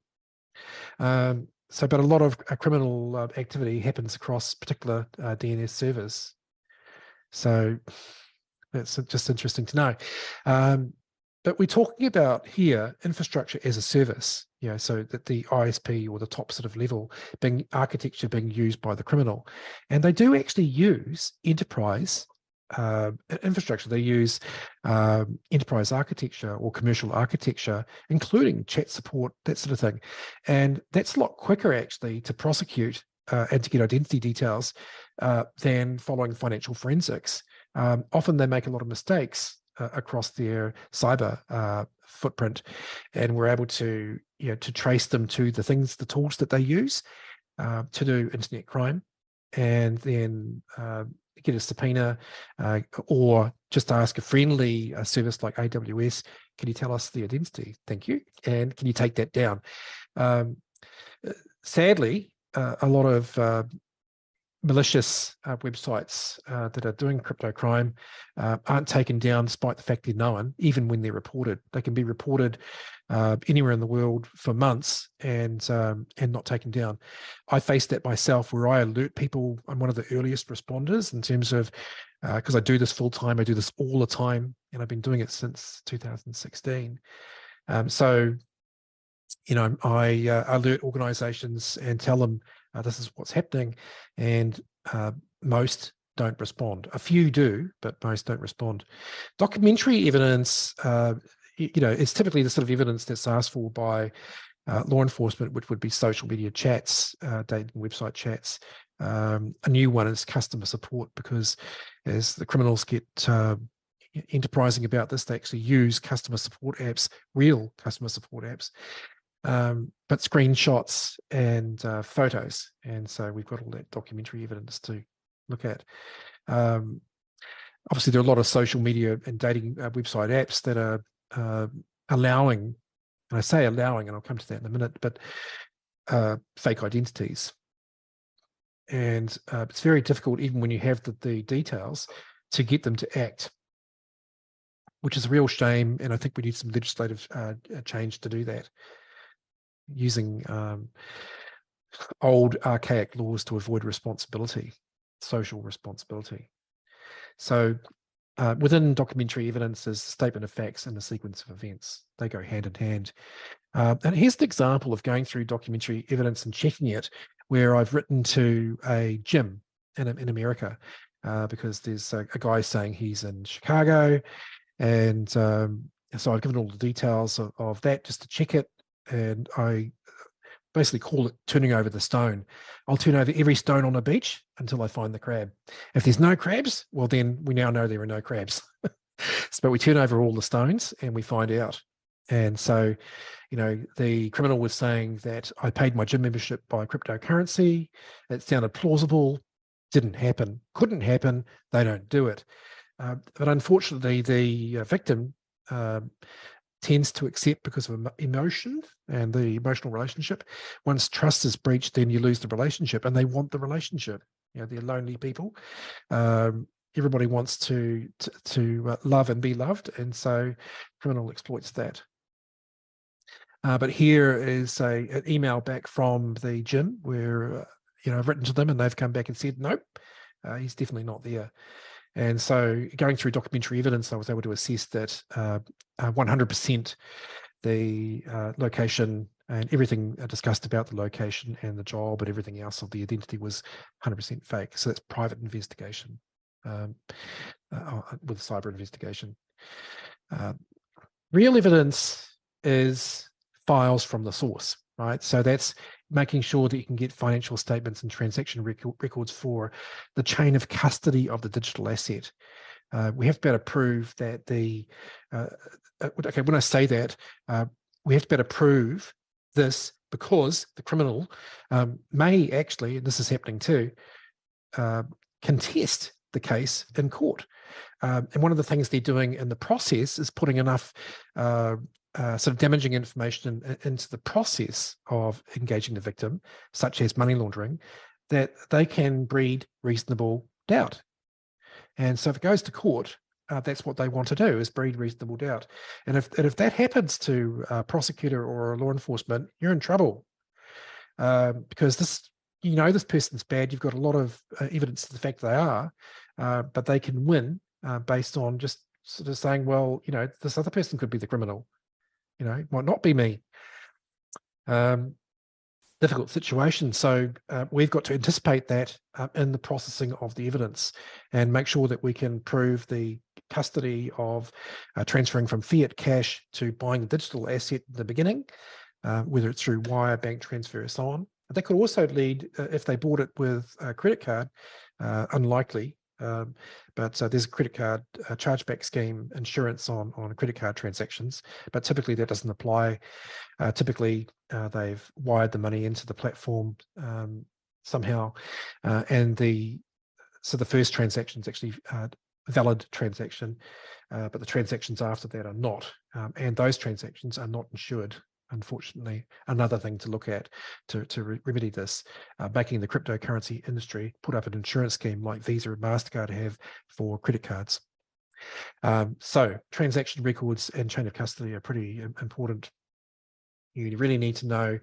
But a lot of criminal activity happens across particular DNS servers. So that's just interesting to know. But we're talking about infrastructure as a service, so that the ISP or the top sort of level architecture being used by the criminal. And they do actually use enterprise infrastructure. They use enterprise architecture or commercial architecture, including chat support, that sort of thing. And that's a lot quicker actually to prosecute and to get identity details than following financial forensics. Often they make a lot of mistakes across their cyber footprint, and we're able to trace them to the tools that they use to do internet crime, and then get a subpoena or just ask a friendly service like AWS, can you tell us the identity? Thank you. And can you take that down? Sadly, a lot of malicious websites that are doing crypto crime aren't taken down despite the fact they're known, even when they're reported. They can be reported anywhere in the world for months and not taken down. I faced that myself, where I alert people. I'm one of the earliest responders in terms of, because I do this full time, I do this all the time, and I've been doing it since 2016. I alert organizations and tell them this is what's happening, and most don't respond. A few do, but most don't respond. Documentary evidence, it's typically the sort of evidence that's asked for by law enforcement, which would be social media chats, dating website chats. A new one is customer support, because as the criminals get enterprising about this, they actually use customer support apps, real customer support apps, but screenshots and photos. And so we've got all that documentary evidence to look at. Obviously, there are a lot of social media and dating website apps that are allowing, and I say allowing, and I'll come to that in a minute, but fake identities. And it's very difficult, even when you have the details, to get them to act, which is a real shame. And I think we need some legislative change to do that, using old archaic laws to avoid responsibility, social responsibility. So within documentary evidence is statement of facts and the sequence of events. They go hand in hand. And here's an example of going through documentary evidence and checking it, where I've written to a gym in America, because there's a guy saying he's in Chicago. And so I've given all the details of that just to check it. And I basically call it turning over the stone. I'll turn over every stone on the beach until I find the crab. If there's no crabs, well, then we now know there are no crabs. But we turn over all the stones and we find out. And so, the criminal was saying that I paid my gym membership by cryptocurrency. It sounded plausible. didn't happen, couldn't happen, they don't do it. But unfortunately, the victim tends to accept because of emotion and the emotional relationship. Once trust is breached, then you lose the relationship, and they want the relationship. You know, they're lonely people. Everybody wants to love and be loved, and so criminal exploits that. But here is an email back from the gym where I've written to them, and they've come back and said, nope, he's definitely not there. And so going through documentary evidence, I was able to assess that 100% the location and everything discussed about the location and the job and everything else of the identity was 100% fake. So that's private investigation with cyber investigation. Real evidence is files from the source, right? So that's making sure that you can get financial statements and transaction records for the chain of custody of the digital asset. We have to be able to prove that okay, when I say that, we have to be able to prove this because the criminal may actually, and this is happening too, contest the case in court. And one of the things they're doing in the process is putting enough sort of damaging information into the process of engaging the victim, such as money laundering, that they can breed reasonable doubt. And so if it goes to court, that's what they want to do, is breed reasonable doubt. And if that happens to a prosecutor or law enforcement, you're in trouble because this person's bad. You've got a lot of evidence to the fact they are, but they can win based on just sort of saying, well, this other person could be the criminal. It might not be me. Difficult situation. So we've got to anticipate that in the processing of the evidence and make sure that we can prove the custody of transferring from fiat cash to buying the digital asset in the beginning, whether it's through wire, bank transfer, and so on. That could also lead, if they bought it with a credit card, unlikely, but there's a credit card chargeback scheme insurance on credit card transactions, but typically that doesn't apply. Typically, they've wired the money into the platform somehow, and the first transaction is actually a valid transaction, but the transactions after that are not, and those transactions are not insured. Unfortunately, another thing to look at to remedy this, making the cryptocurrency industry put up an insurance scheme like Visa and MasterCard have for credit cards. So transaction records and chain of custody are pretty important. You really need to know,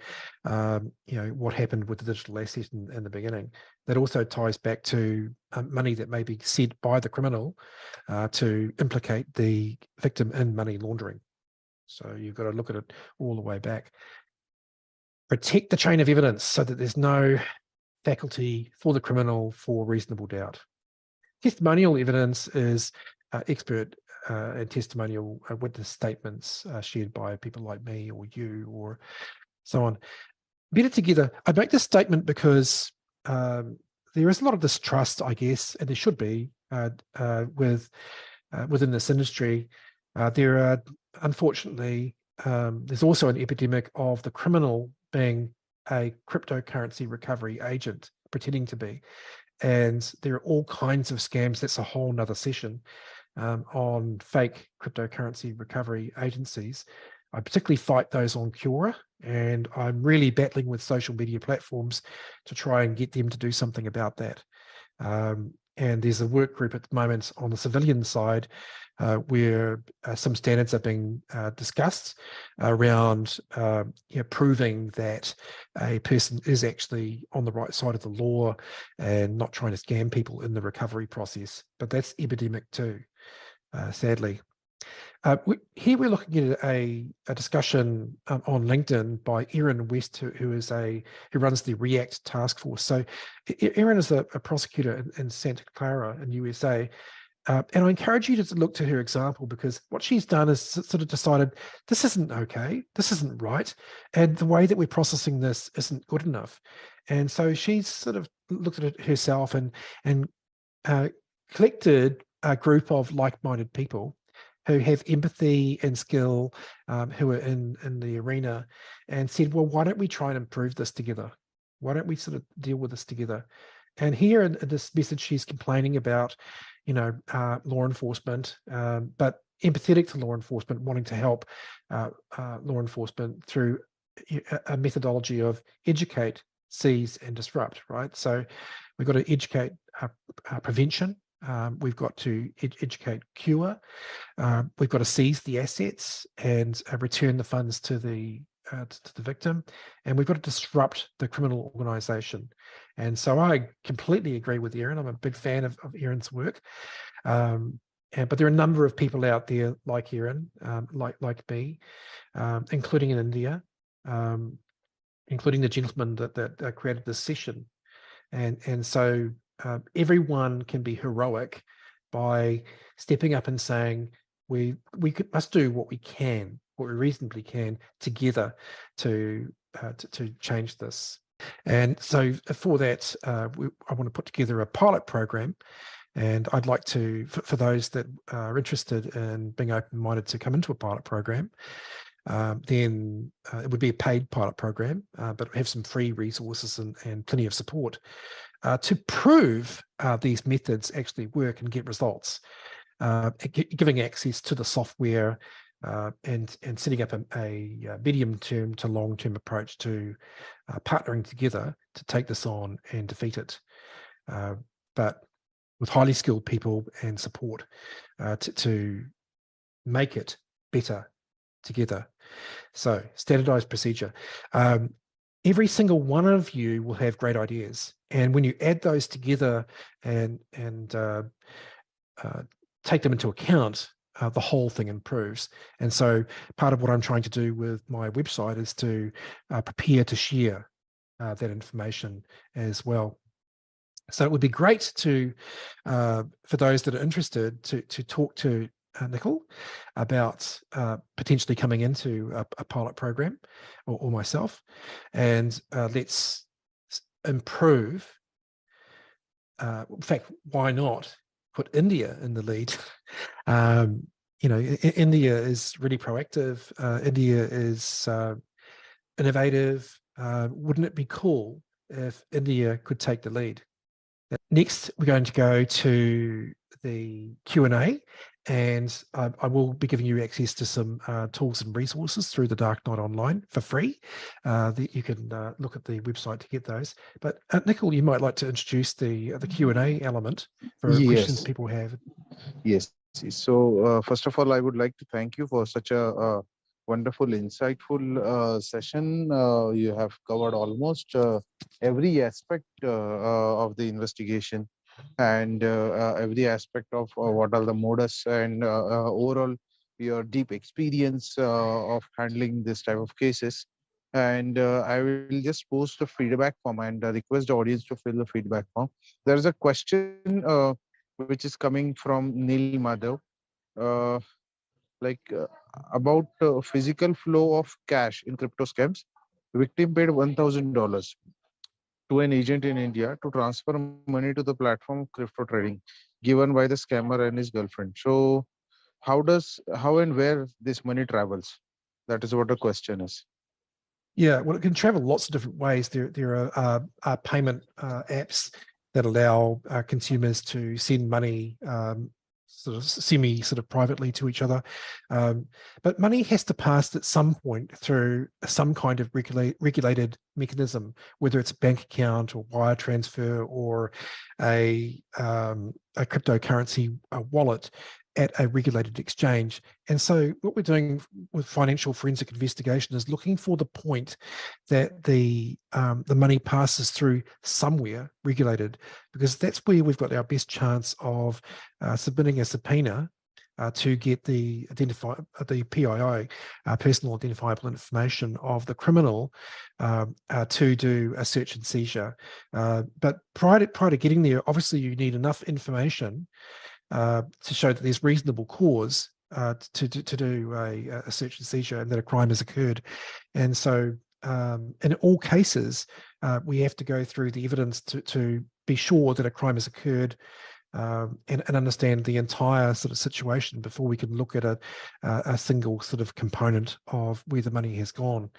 what happened with the digital asset in the beginning. That also ties back to money that may be said by the criminal to implicate the victim in money laundering. So you've got to look at it all the way back. Protect the chain of evidence so that there's no faculty for the criminal for reasonable doubt. Testimonial evidence is expert and testimonial witness statements shared by people like me or you or so on. Better together. I make this statement because there is a lot of distrust, I guess, and there should be within this industry. There are, unfortunately, there's also an epidemic of the criminal being a cryptocurrency recovery agent, pretending to be. And there are all kinds of scams. That's a whole nother session on fake cryptocurrency recovery agencies. I particularly fight those on Quora, and I'm really battling with social media platforms to try and get them to do something about that. And there's a work group at the moment on the civilian side where some standards are being discussed around proving that a person is actually on the right side of the law and not trying to scam people in the recovery process. But that's epidemic too, sadly. Here we're looking at a discussion on LinkedIn by Erin West, who runs the React task force. So Erin is a prosecutor in Santa Clara in USA. And I encourage you to look to her example, because what she's done is sort of decided this isn't okay, this isn't right, and the way that we're processing this isn't good enough. And so she's sort of looked at it herself and collected a group of like-minded people who have empathy and skill, who are in the arena, and said, well, why don't we try and improve this together? Why don't we sort of deal with this together? And here in this message, she's complaining about, law enforcement, but empathetic to law enforcement, wanting to help law enforcement through a methodology of educate, seize, and disrupt, right? So we've got to educate prevention. We've got to educate cure. We've got to seize the assets and return the funds to the victim, and we've got to disrupt the criminal organization. And so I completely agree with Erin. I'm a big fan of Erin's work. But there are a number of people out there like Erin, like me, including in India, including the gentleman that created this session. And so everyone can be heroic by stepping up and saying, we must do what we can, what we reasonably can together to change this. And so for that, I want to put together a pilot program. And I'd like to, for those that are interested in being open-minded to come into a pilot program, then it would be a paid pilot program, but have some free resources and plenty of support to prove these methods actually work and get results, giving access to the software and setting up a medium-term to long-term approach to partnering together to take this on and defeat it. But with highly skilled people and support to make it better together. So standardized procedure. Every single one of you will have great ideas. And when you add those together and take them into account, the whole thing improves. And so part of what I'm trying to do with my website is to prepare to share that information as well. So it would be great to, for those that are interested, to talk to Nicole about potentially coming into a pilot program, or myself, and let's improve. In fact, why not put India in the lead? India is really proactive. India is innovative. Wouldn't it be cool if India could take the lead? Next, we're going to go to the Q&A, and I will be giving you access to some tools and resources through the Dark Knight Online for free. That you can look at the website to get those. But Nicole, you might like to introduce the Q&A element for questions people have. Yes. So first of all, I would like to thank you for such a wonderful, insightful session. You have covered almost every aspect of the investigation, and every aspect of what are the modus, and overall your deep experience of handling this type of cases. And I will just post the feedback form and request the audience to fill the feedback form. There's a question which is coming from Neil Madhav. About physical flow of cash in crypto scams. Victim paid $1,000 to an agent in India to transfer money to the platform of crypto trading given by the scammer and his girlfriend. So how and where this money travels? That is what the question is. Yeah, well, it can travel lots of different ways. There are payment apps that allow consumers to send money sort of privately to each other. But money has to pass at some point through some kind of regulated mechanism, whether it's a bank account or wire transfer or a cryptocurrency wallet at a regulated exchange. And so what we're doing with financial forensic investigation is looking for the point that the money passes through somewhere regulated, because that's where we've got our best chance of submitting a subpoena to get the PII, personal identifiable information of the criminal, to do a search and seizure. But prior to getting there, obviously you need enough information to show that there's reasonable cause to do a search and seizure and that a crime has occurred. And so in all cases, we have to go through the evidence to be sure that a crime has occurred and understand the entire sort of situation before we can look at a single sort of component of where the money has gone.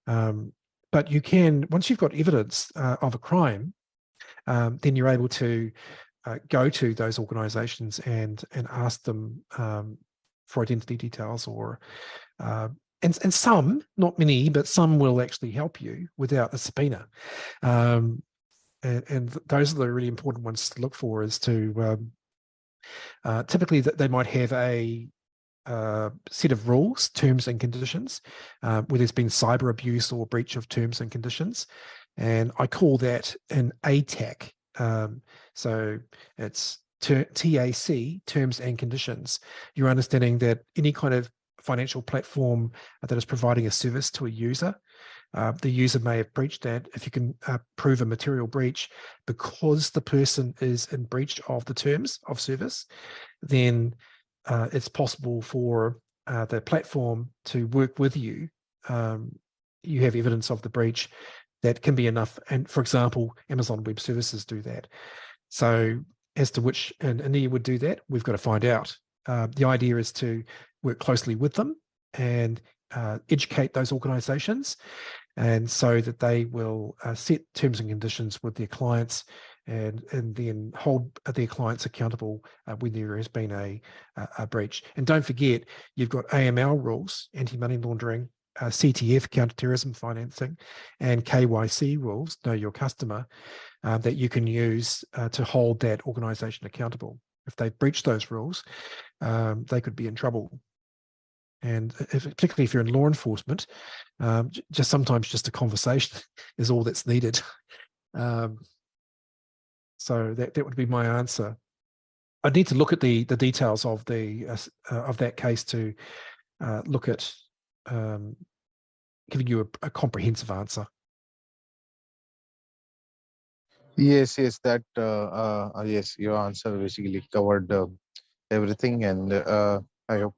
But you can, once you've got evidence of a crime, then you're able to go to those organizations and ask them for identity details, or and some, not many, but some will actually help you without a subpoena. And those are the really important ones to look for, is to typically that they might have a set of rules, terms and conditions, where there's been cyber abuse or breach of terms and conditions. And I call that an ATAC. So it's TAC, terms and conditions. You're understanding that any kind of financial platform that is providing a service to a user, the user may have breached that. If you can prove a material breach because the person is in breach of the terms of service, then it's possible for the platform to work with you. You have evidence of the breach that can be enough. And for example, Amazon Web Services do that. So as to which India would do that, we've got to find out. The idea is to work closely with them and educate those organizations, and so that they will set terms and conditions with their clients, and then hold their clients accountable when there has been a breach. And don't forget, you've got AML rules, anti-money laundering, CTF, counterterrorism financing, and KYC rules, know your customer, that you can use to hold that organization accountable. If they breach those rules, they could be in trouble. And particularly if you're in law enforcement, just sometimes just a conversation is all that's needed. So that would be my answer. I'd need to look at the details of that case to look at giving you a comprehensive answer. Yes, that yes, your answer basically covered everything, and I hope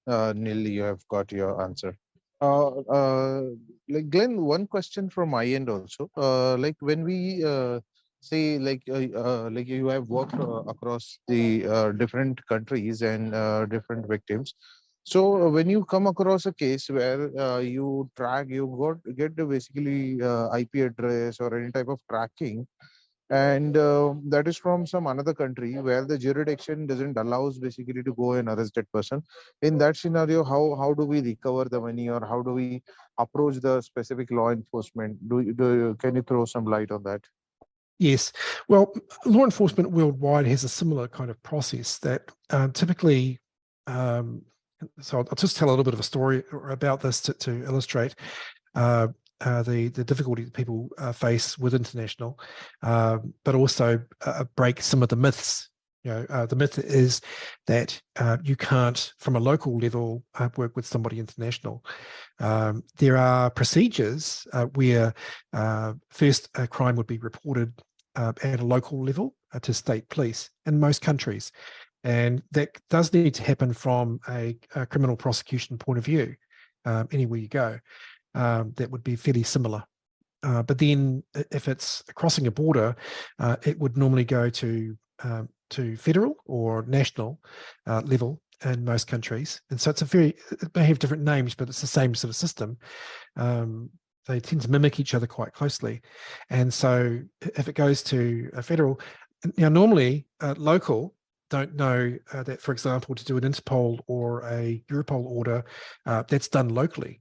Neil, you have got your answer. Like Glenn, one question from my end also. Like when we say like you have worked across the different countries and different victims. So when you come across a case where you get the basically IP address or any type of tracking, and that is from some another country where the jurisdiction doesn't allows basically to go and arrest that person. In that scenario, how do we recover the money, or how do we approach the specific law enforcement? Can you throw some light on that? Yes. Well, law enforcement worldwide has a similar kind of process that typically, so I'll just tell a little bit of a story about this to illustrate the difficulty that people face with international, but also break some of the myths. The myth is that you can't, from a local level, work with somebody international. There are procedures where first a crime would be reported at a local level to state police in most countries. And that does need to happen from a criminal prosecution point of view, anywhere you go. That would be fairly similar. But then if it's crossing a border, it would normally go to federal or national level in most countries. And so it may have different names, but it's the same sort of system. They tend to mimic each other quite closely. And so if it goes to a federal, now normally local don't know that, for example, to do an Interpol or a Europol order, that's done locally.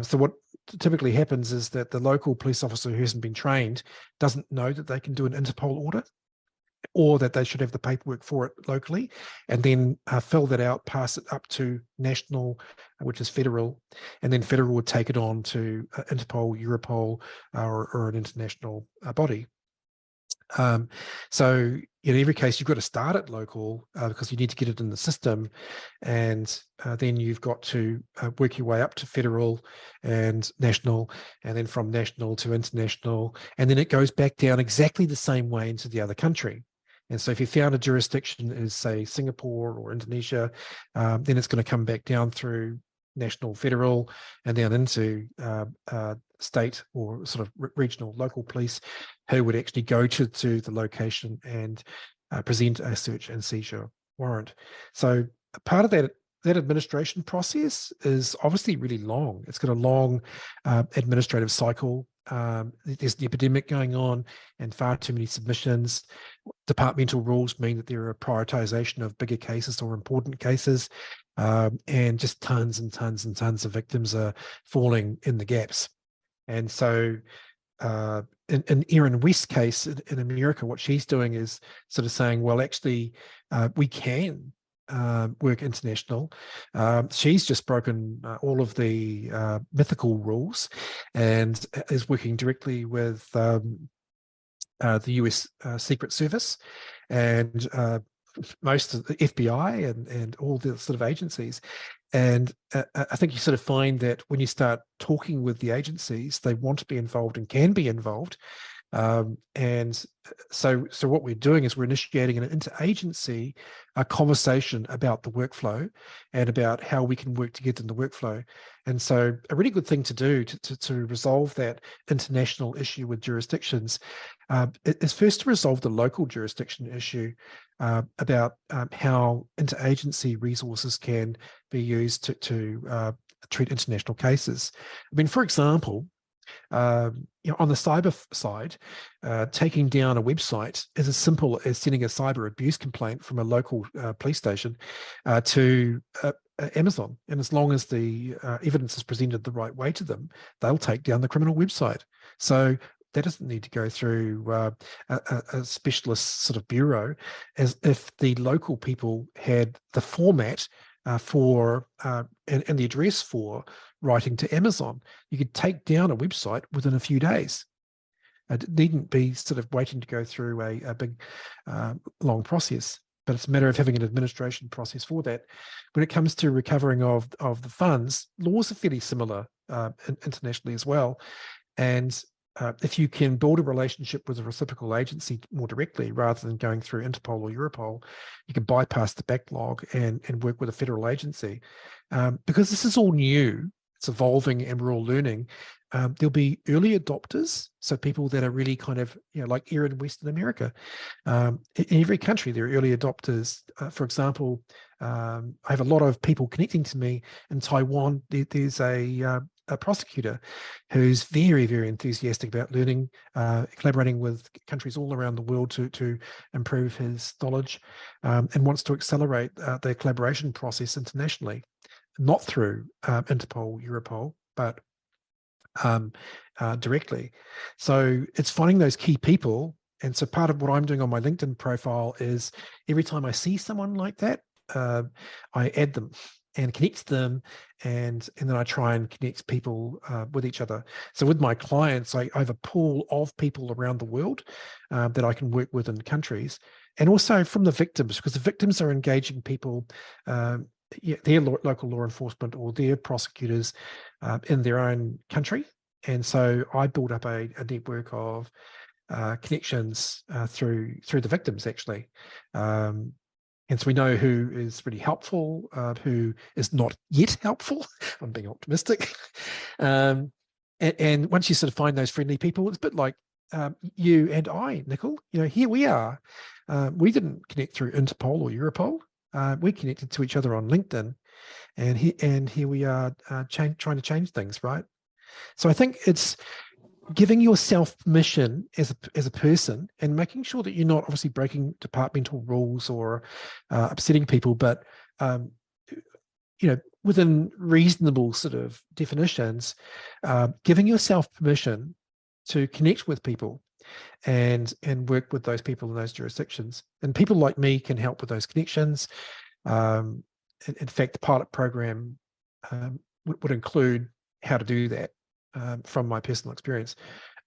So what typically happens is that the local police officer who hasn't been trained doesn't know that they can do an Interpol order, or that they should have the paperwork for it locally, and then fill that out, pass it up to national, which is federal, and then federal would take it on to Interpol, Europol, or an international body. So in every case, you've got to start at local because you need to get it in the system, and then you've got to work your way up to federal and national, and then from national to international, and then it goes back down exactly the same way into the other country. And so if you found a jurisdiction is, say, Singapore or Indonesia, then it's going to come back down through national, federal, and down into state or sort of regional, local police, who would actually go to the location and present a search and seizure warrant. So part of that administration process is obviously really long. It's got a long administrative cycle. there's an epidemic going on and far too many submissions. Departmental rules mean that there are prioritization of bigger cases or important cases, and just tons and tons and tons of victims are falling in the gaps. And so in Erin West's case in America, what she's doing is sort of saying, well, actually, we can work international. She's just broken all of the mythical rules and is working directly with the US Secret Service and most of the FBI and all the sort of agencies. And I think you sort of find that when you start talking with the agencies, they want to be involved and can be involved. And so what we're doing is we're initiating an interagency conversation about the workflow and about how we can work together in the workflow. And so a really good thing to do to resolve that international issue with jurisdictions is first to resolve the local jurisdiction issue about how interagency resources can be used to treat international cases. I mean, for example, you know, on the cyber side, taking down a website is as simple as sending a cyber abuse complaint from a local police station to Amazon. And as long as the evidence is presented the right way to them, they'll take down the criminal website. So that doesn't need to go through a specialist sort of bureau, as if the local people had the format for and the address for writing to Amazon. You could take down a website within a few days. It needn't be sort of waiting to go through a big, long process, but it's a matter of having an administration process for that. When it comes to recovering of the funds, laws are fairly similar internationally as well. And if you can build a relationship with a reciprocal agency more directly rather than going through Interpol or Europol, you can bypass the backlog and work with a federal agency. Because this is all new, it's evolving and we're all learning, there'll be early adopters, so people that are really kind of, you know, like here in Western America. In every country, there are early adopters. For example, I have a lot of people connecting to me in Taiwan. There's a prosecutor who's very, very enthusiastic about learning, collaborating with countries all around the world to improve his knowledge, and wants to accelerate the collaboration process internationally, not through Interpol, Europol, but directly. So it's finding those key people. And so part of what I'm doing on my LinkedIn profile is every time I see someone like that, I add them and connect them, and then I try and connect people with each other. So with my clients, I have a pool of people around the world that I can work with in countries, and also from the victims, because the victims are engaging people, their local law enforcement or their prosecutors in their own country. And so I build up a network of connections through the victims, actually. And so we know who is really helpful, who is not yet helpful. I'm being optimistic. And once you sort of find those friendly people, it's a bit like you and I, Nicole. You know, here we are. We didn't connect through Interpol or Europol. We connected to each other on LinkedIn, and here we are trying to change things, right? So I think it's giving yourself permission as a person and making sure that you're not obviously breaking departmental rules or upsetting people, but you know, within reasonable sort of definitions, giving yourself permission to connect with people and work with those people in those jurisdictions. And people like me can help with those connections. In fact, the pilot program would include how to do that. From my personal experience.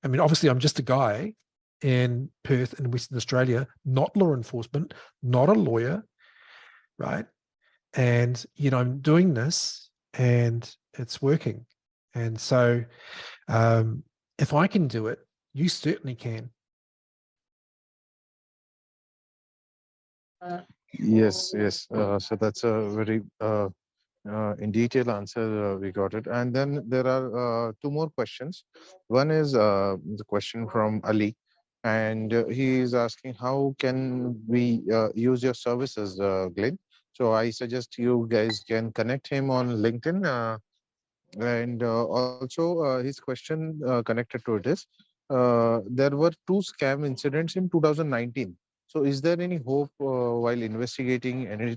I mean, obviously, I'm just a guy in Perth in Western Australia, not law enforcement, not a lawyer, right? And, you know, I'm doing this and it's working. And so if I can do it, you certainly can. Yes, yes. So that's a very in detail answer. We got it. And then there are two more questions. One is the question from Ali, and he is asking, how can we use your services, Glyn? So I suggest you guys can connect him on LinkedIn. And also his question connected to it is, there were 2 scam incidents in 2019. So is there any hope while investigating any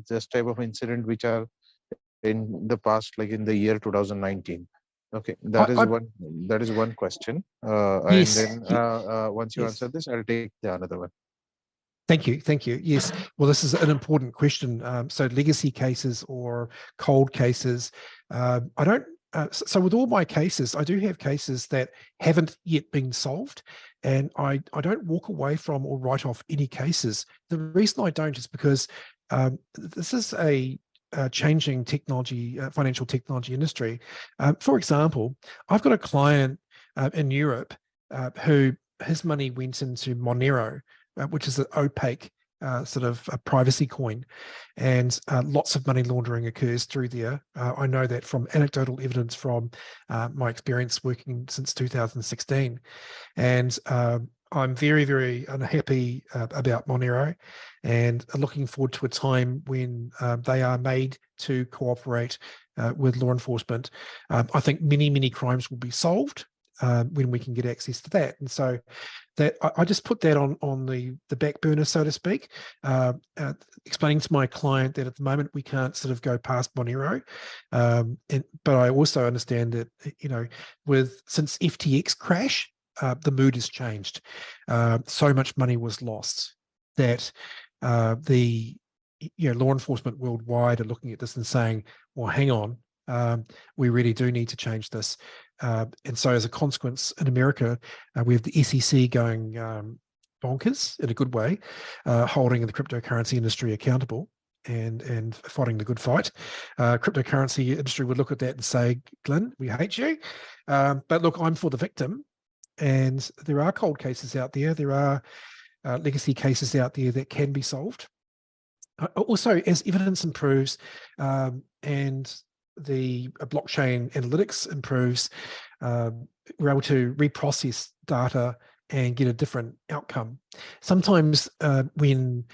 this type of incident which are in the past, like in the year 2019? Okay, I that is one question. And yes. then once you answer Yes. this, I'll take the another one. Thank you. Thank you. Yes. Well, this is an important question. So legacy cases or cold cases, I don't, so with all my cases, I do have cases that haven't yet been solved, and I don't walk away from or write off any cases. The reason I don't is because this is a changing technology, financial technology industry. For example, I've got a client in Europe who his money went into Monero, which is an opaque sort of a privacy coin, and lots of money laundering occurs through there. I know that from anecdotal evidence from my experience working since 2016, and I'm very, very unhappy about Monero, and looking forward to a time when they are made to cooperate with law enforcement. I think many, many crimes will be solved when we can get access to that. And so that I just put that on the back burner, so to speak, explaining to my client that at the moment we can't sort of go past Monero. But I also understand that, you know, since FTX crash, the mood has changed. So much money was lost that law enforcement worldwide are looking at this and saying, well, hang on, we really do need to change this. And so as a consequence, in America, we have the SEC going bonkers in a good way, holding the cryptocurrency industry accountable and fighting the good fight. Cryptocurrency industry would look at that and say, Glyn, we hate you. But look, I'm for the victim. And there are cold cases out there. There are legacy cases out there that can be solved. Also, as evidence improves and the blockchain analytics improves, we're able to reprocess data and get a different outcome. Sometimes when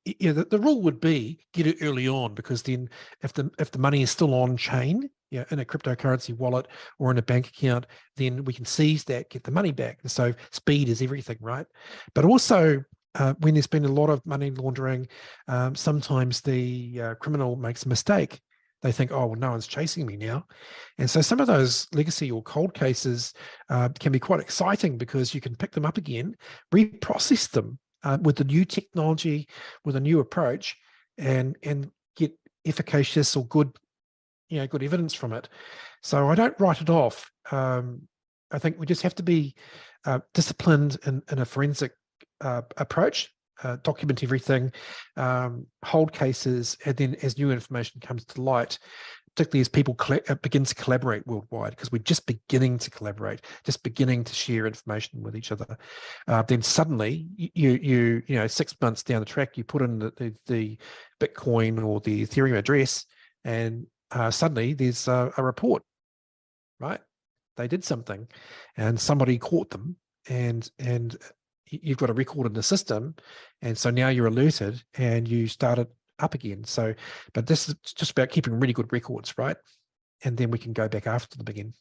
the rule would be get it early on, because then if the money is still on chain, in a cryptocurrency wallet or in a bank account, then we can seize that, get the money back. And so speed is everything, right? But also when there's been a lot of money laundering, sometimes the criminal makes a mistake. They think, oh, well, no one's chasing me now. And so some of those legacy or cold cases can be quite exciting, because you can pick them up again, reprocess them with the new technology, with a new approach, and get efficacious or good evidence from it. So I don't write it off. I think we just have to be disciplined in a forensic approach, document everything, hold cases, and then as new information comes to light, particularly as people begin to collaborate worldwide, because we're just beginning to collaborate, just beginning to share information with each other. Then suddenly, you 6 months down the track, you put in the Bitcoin or the Ethereum address, and suddenly there's a report, right? They did something, and somebody caught them, and you've got a record in the system, and so now you're alerted and you start it up again. So, but this is just about keeping really good records, right? And then we can go back after them again.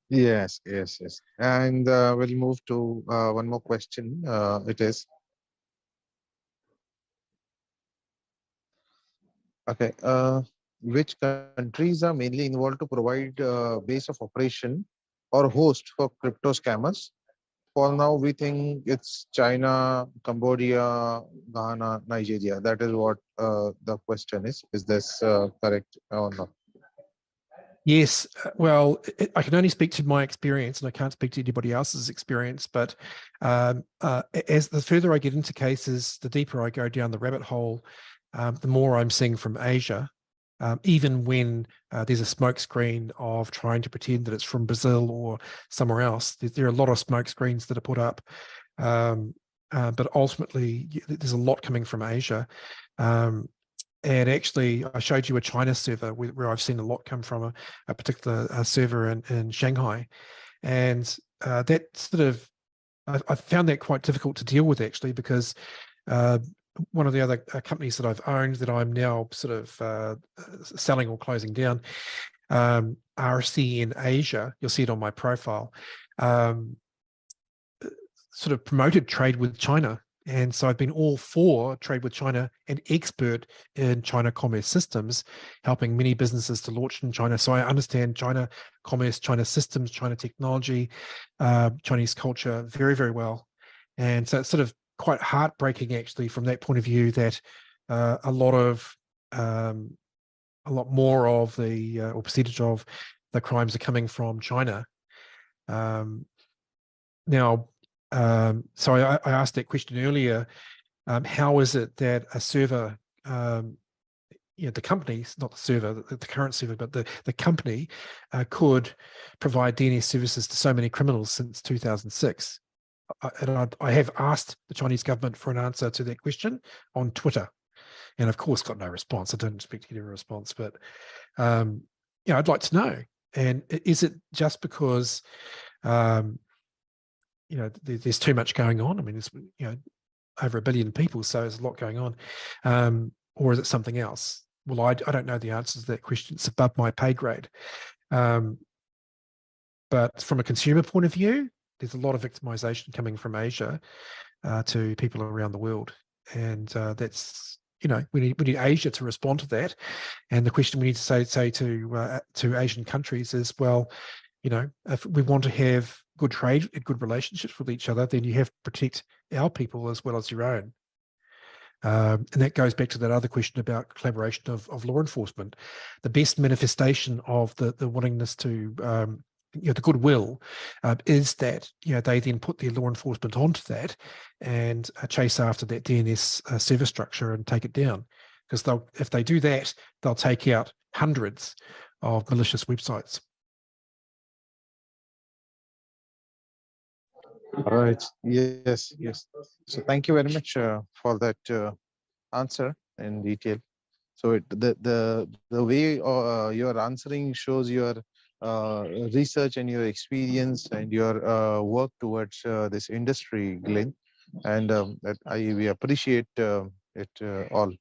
Yes, yes, yes. And we'll move to one more question. It is, okay, which countries are mainly involved to provide base of operation or host for crypto scammers? For now, we think it's China, Cambodia, Ghana, Nigeria. That is what the question is. Is this correct or not? Yes, well, I can only speak to my experience, and I can't speak to anybody else's experience. But as the further I get into cases, the deeper I go down the rabbit hole, the more I'm seeing from Asia. Even when there's a smokescreen of trying to pretend that it's from Brazil or somewhere else, there are a lot of smoke screens that are put up. But ultimately, there's a lot coming from Asia. And actually, I showed you a China server where I've seen a lot come from a particular server in Shanghai. And that sort of, I found that quite difficult to deal with, actually, because one of the other companies that I've owned that I'm now sort of selling or closing down, RC in Asia, you'll see it on my profile, sort of promoted trade with China. And so I've been all for trade with China and expert in China commerce systems, helping many businesses to launch in China. So I understand China commerce, China systems, China technology, Chinese culture very, very well. And so it's sort of quite heartbreaking, actually, from that point of view, that a lot more of the or percentage of the crimes are coming from China. Now, so I asked that question earlier. How is it that a server, the company, not the server, the current server, but the company could provide DNS services to so many criminals since 2006? And I have asked the Chinese government for an answer to that question on Twitter, and of course got no response. I didn't expect to get a response, but I'd like to know. And is it just because there's too much going on? I mean, it's over 1 billion people, so there's a lot going on, or is it something else? Well, I don't know the answers to that question. It's above my pay grade. But from a consumer point of view, there's a lot of victimization coming from Asia to people around the world, and that's we need Asia to respond to that. And the question we need to say to Asian countries is, well, if we want to have good trade and good relationships with each other, then you have to protect our people as well as your own. And that goes back to that other question about collaboration of law enforcement. The best manifestation of the willingness to the goodwill is that they then put their law enforcement onto that and chase after that DNS service structure and take it down. Because if they do that, they'll take out hundreds of malicious websites. Right. Yes. So thank you very much for that answer in detail. So the way you're answering shows your research and your experience and your work towards this industry, Glyn, and that we appreciate it all.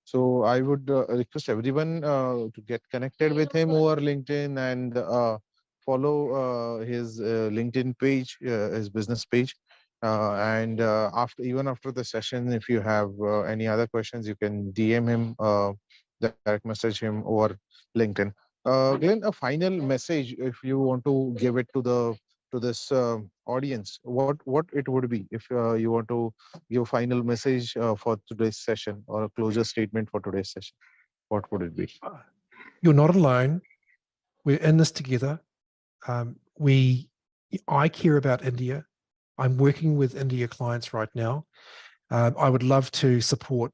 So I would request everyone to get connected with him over LinkedIn and follow his LinkedIn page, his business page. And after the session, if you have any other questions, you can DM him, direct message him over LinkedIn. Glenn, a final message, if you want to give it to this audience, what it would be if you want to give a final message for today's session or a closure statement for today's session, what would it be? You're not alone. We're in this together. I care about India. I'm working with India clients right now. I would love to support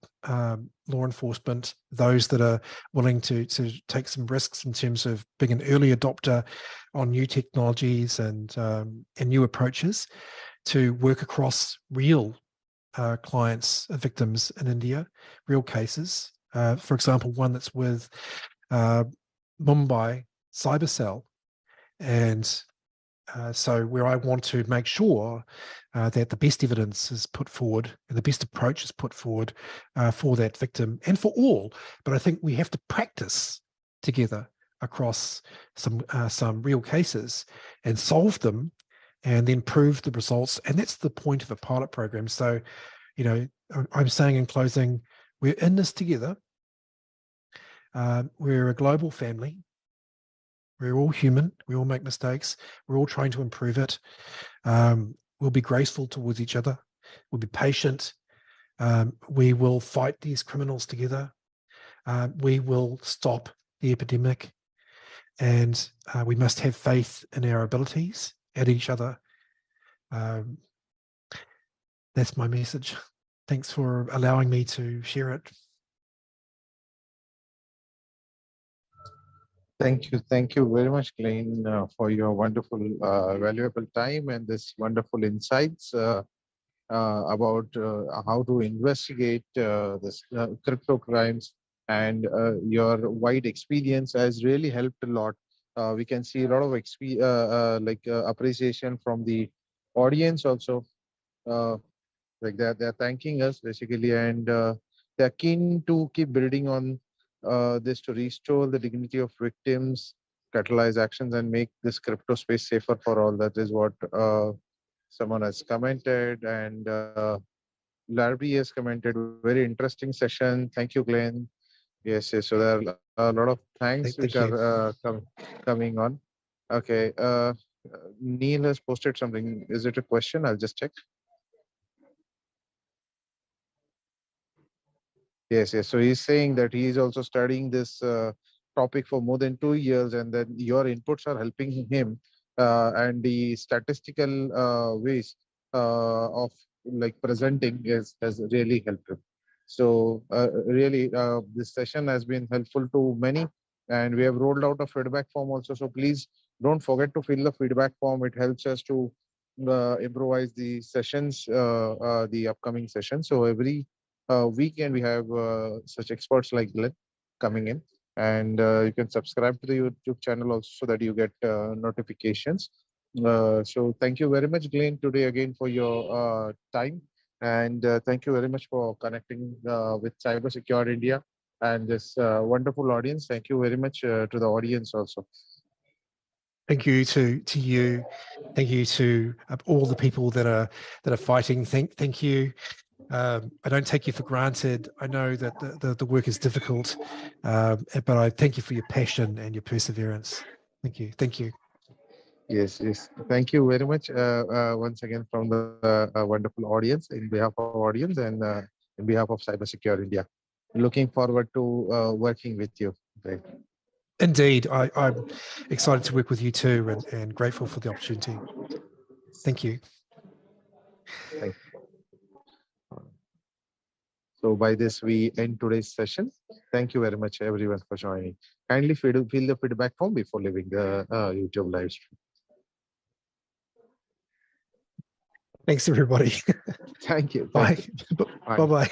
law enforcement, those that are willing to take some risks in terms of being an early adopter on new technologies and new approaches to work across real clients, victims in India, real cases. For example, one that's with Mumbai Cyber Cell. And so where I want to make sure that the best evidence is put forward and the best approach is put forward for that victim and for all. But I think we have to practice together across some real cases and solve them and then prove the results. And that's the point of a pilot program. So, I'm saying in closing, we're in this together. We're a global family. We're all human. We all make mistakes. We're all trying to improve it. We'll be graceful towards each other. We'll be patient. We will fight these criminals together. We will stop the epidemic. And we must have faith in our abilities and each other. That's my message. Thanks for allowing me to share it. Thank you very much, Glyn, for your wonderful, valuable time and this wonderful insights about how to investigate this crypto crimes, and your wide experience has really helped a lot. We can see a lot of appreciation from the audience also. Like they're thanking us basically, and they're keen to keep building on this to restore the dignity of victims, catalyze actions, and make this crypto space safer for all. That is what someone has commented, and Larry has commented. Very interesting session. Thank you, Glenn. Yes, yes. So there are a lot of thanks which Thank you. are coming on. Okay. Neil has posted something. Is it a question? I'll just check. Yes, yes. So he's saying that he is also studying this topic for more than 2 years, and then your inputs are helping him, and the statistical ways of like presenting has really helped him. So really, this session has been helpful to many, and we have rolled out a feedback form also. So please don't forget to fill the feedback form. It helps us to improvise the sessions, the upcoming sessions. So every weekend we have such experts like Glyn coming in, and you can subscribe to the YouTube channel also so that you get notifications. So thank you very much, Glyn, today again for your time, and thank you very much for connecting with Cybersecure India and this wonderful audience. Thank you very much to the audience also. Thank you to you. Thank you to all the people that are fighting. Thank you. I don't take you for granted. I know that the work is difficult, but I thank you for your passion and your perseverance. Thank you. Thank you. Yes, yes. Thank you very much once again from the wonderful audience, in behalf of our audience, and in behalf of Cybersecure India. Looking forward to working with you. Right. Indeed, I'm excited to work with you too, and grateful for the opportunity. Thank you. Thank you. So by this, we end today's session. Thank you very much, everyone, for joining. Kindly fill the feedback form before leaving the YouTube live stream. Thanks, everybody. Thank you. Bye. Thank you. Bye-bye.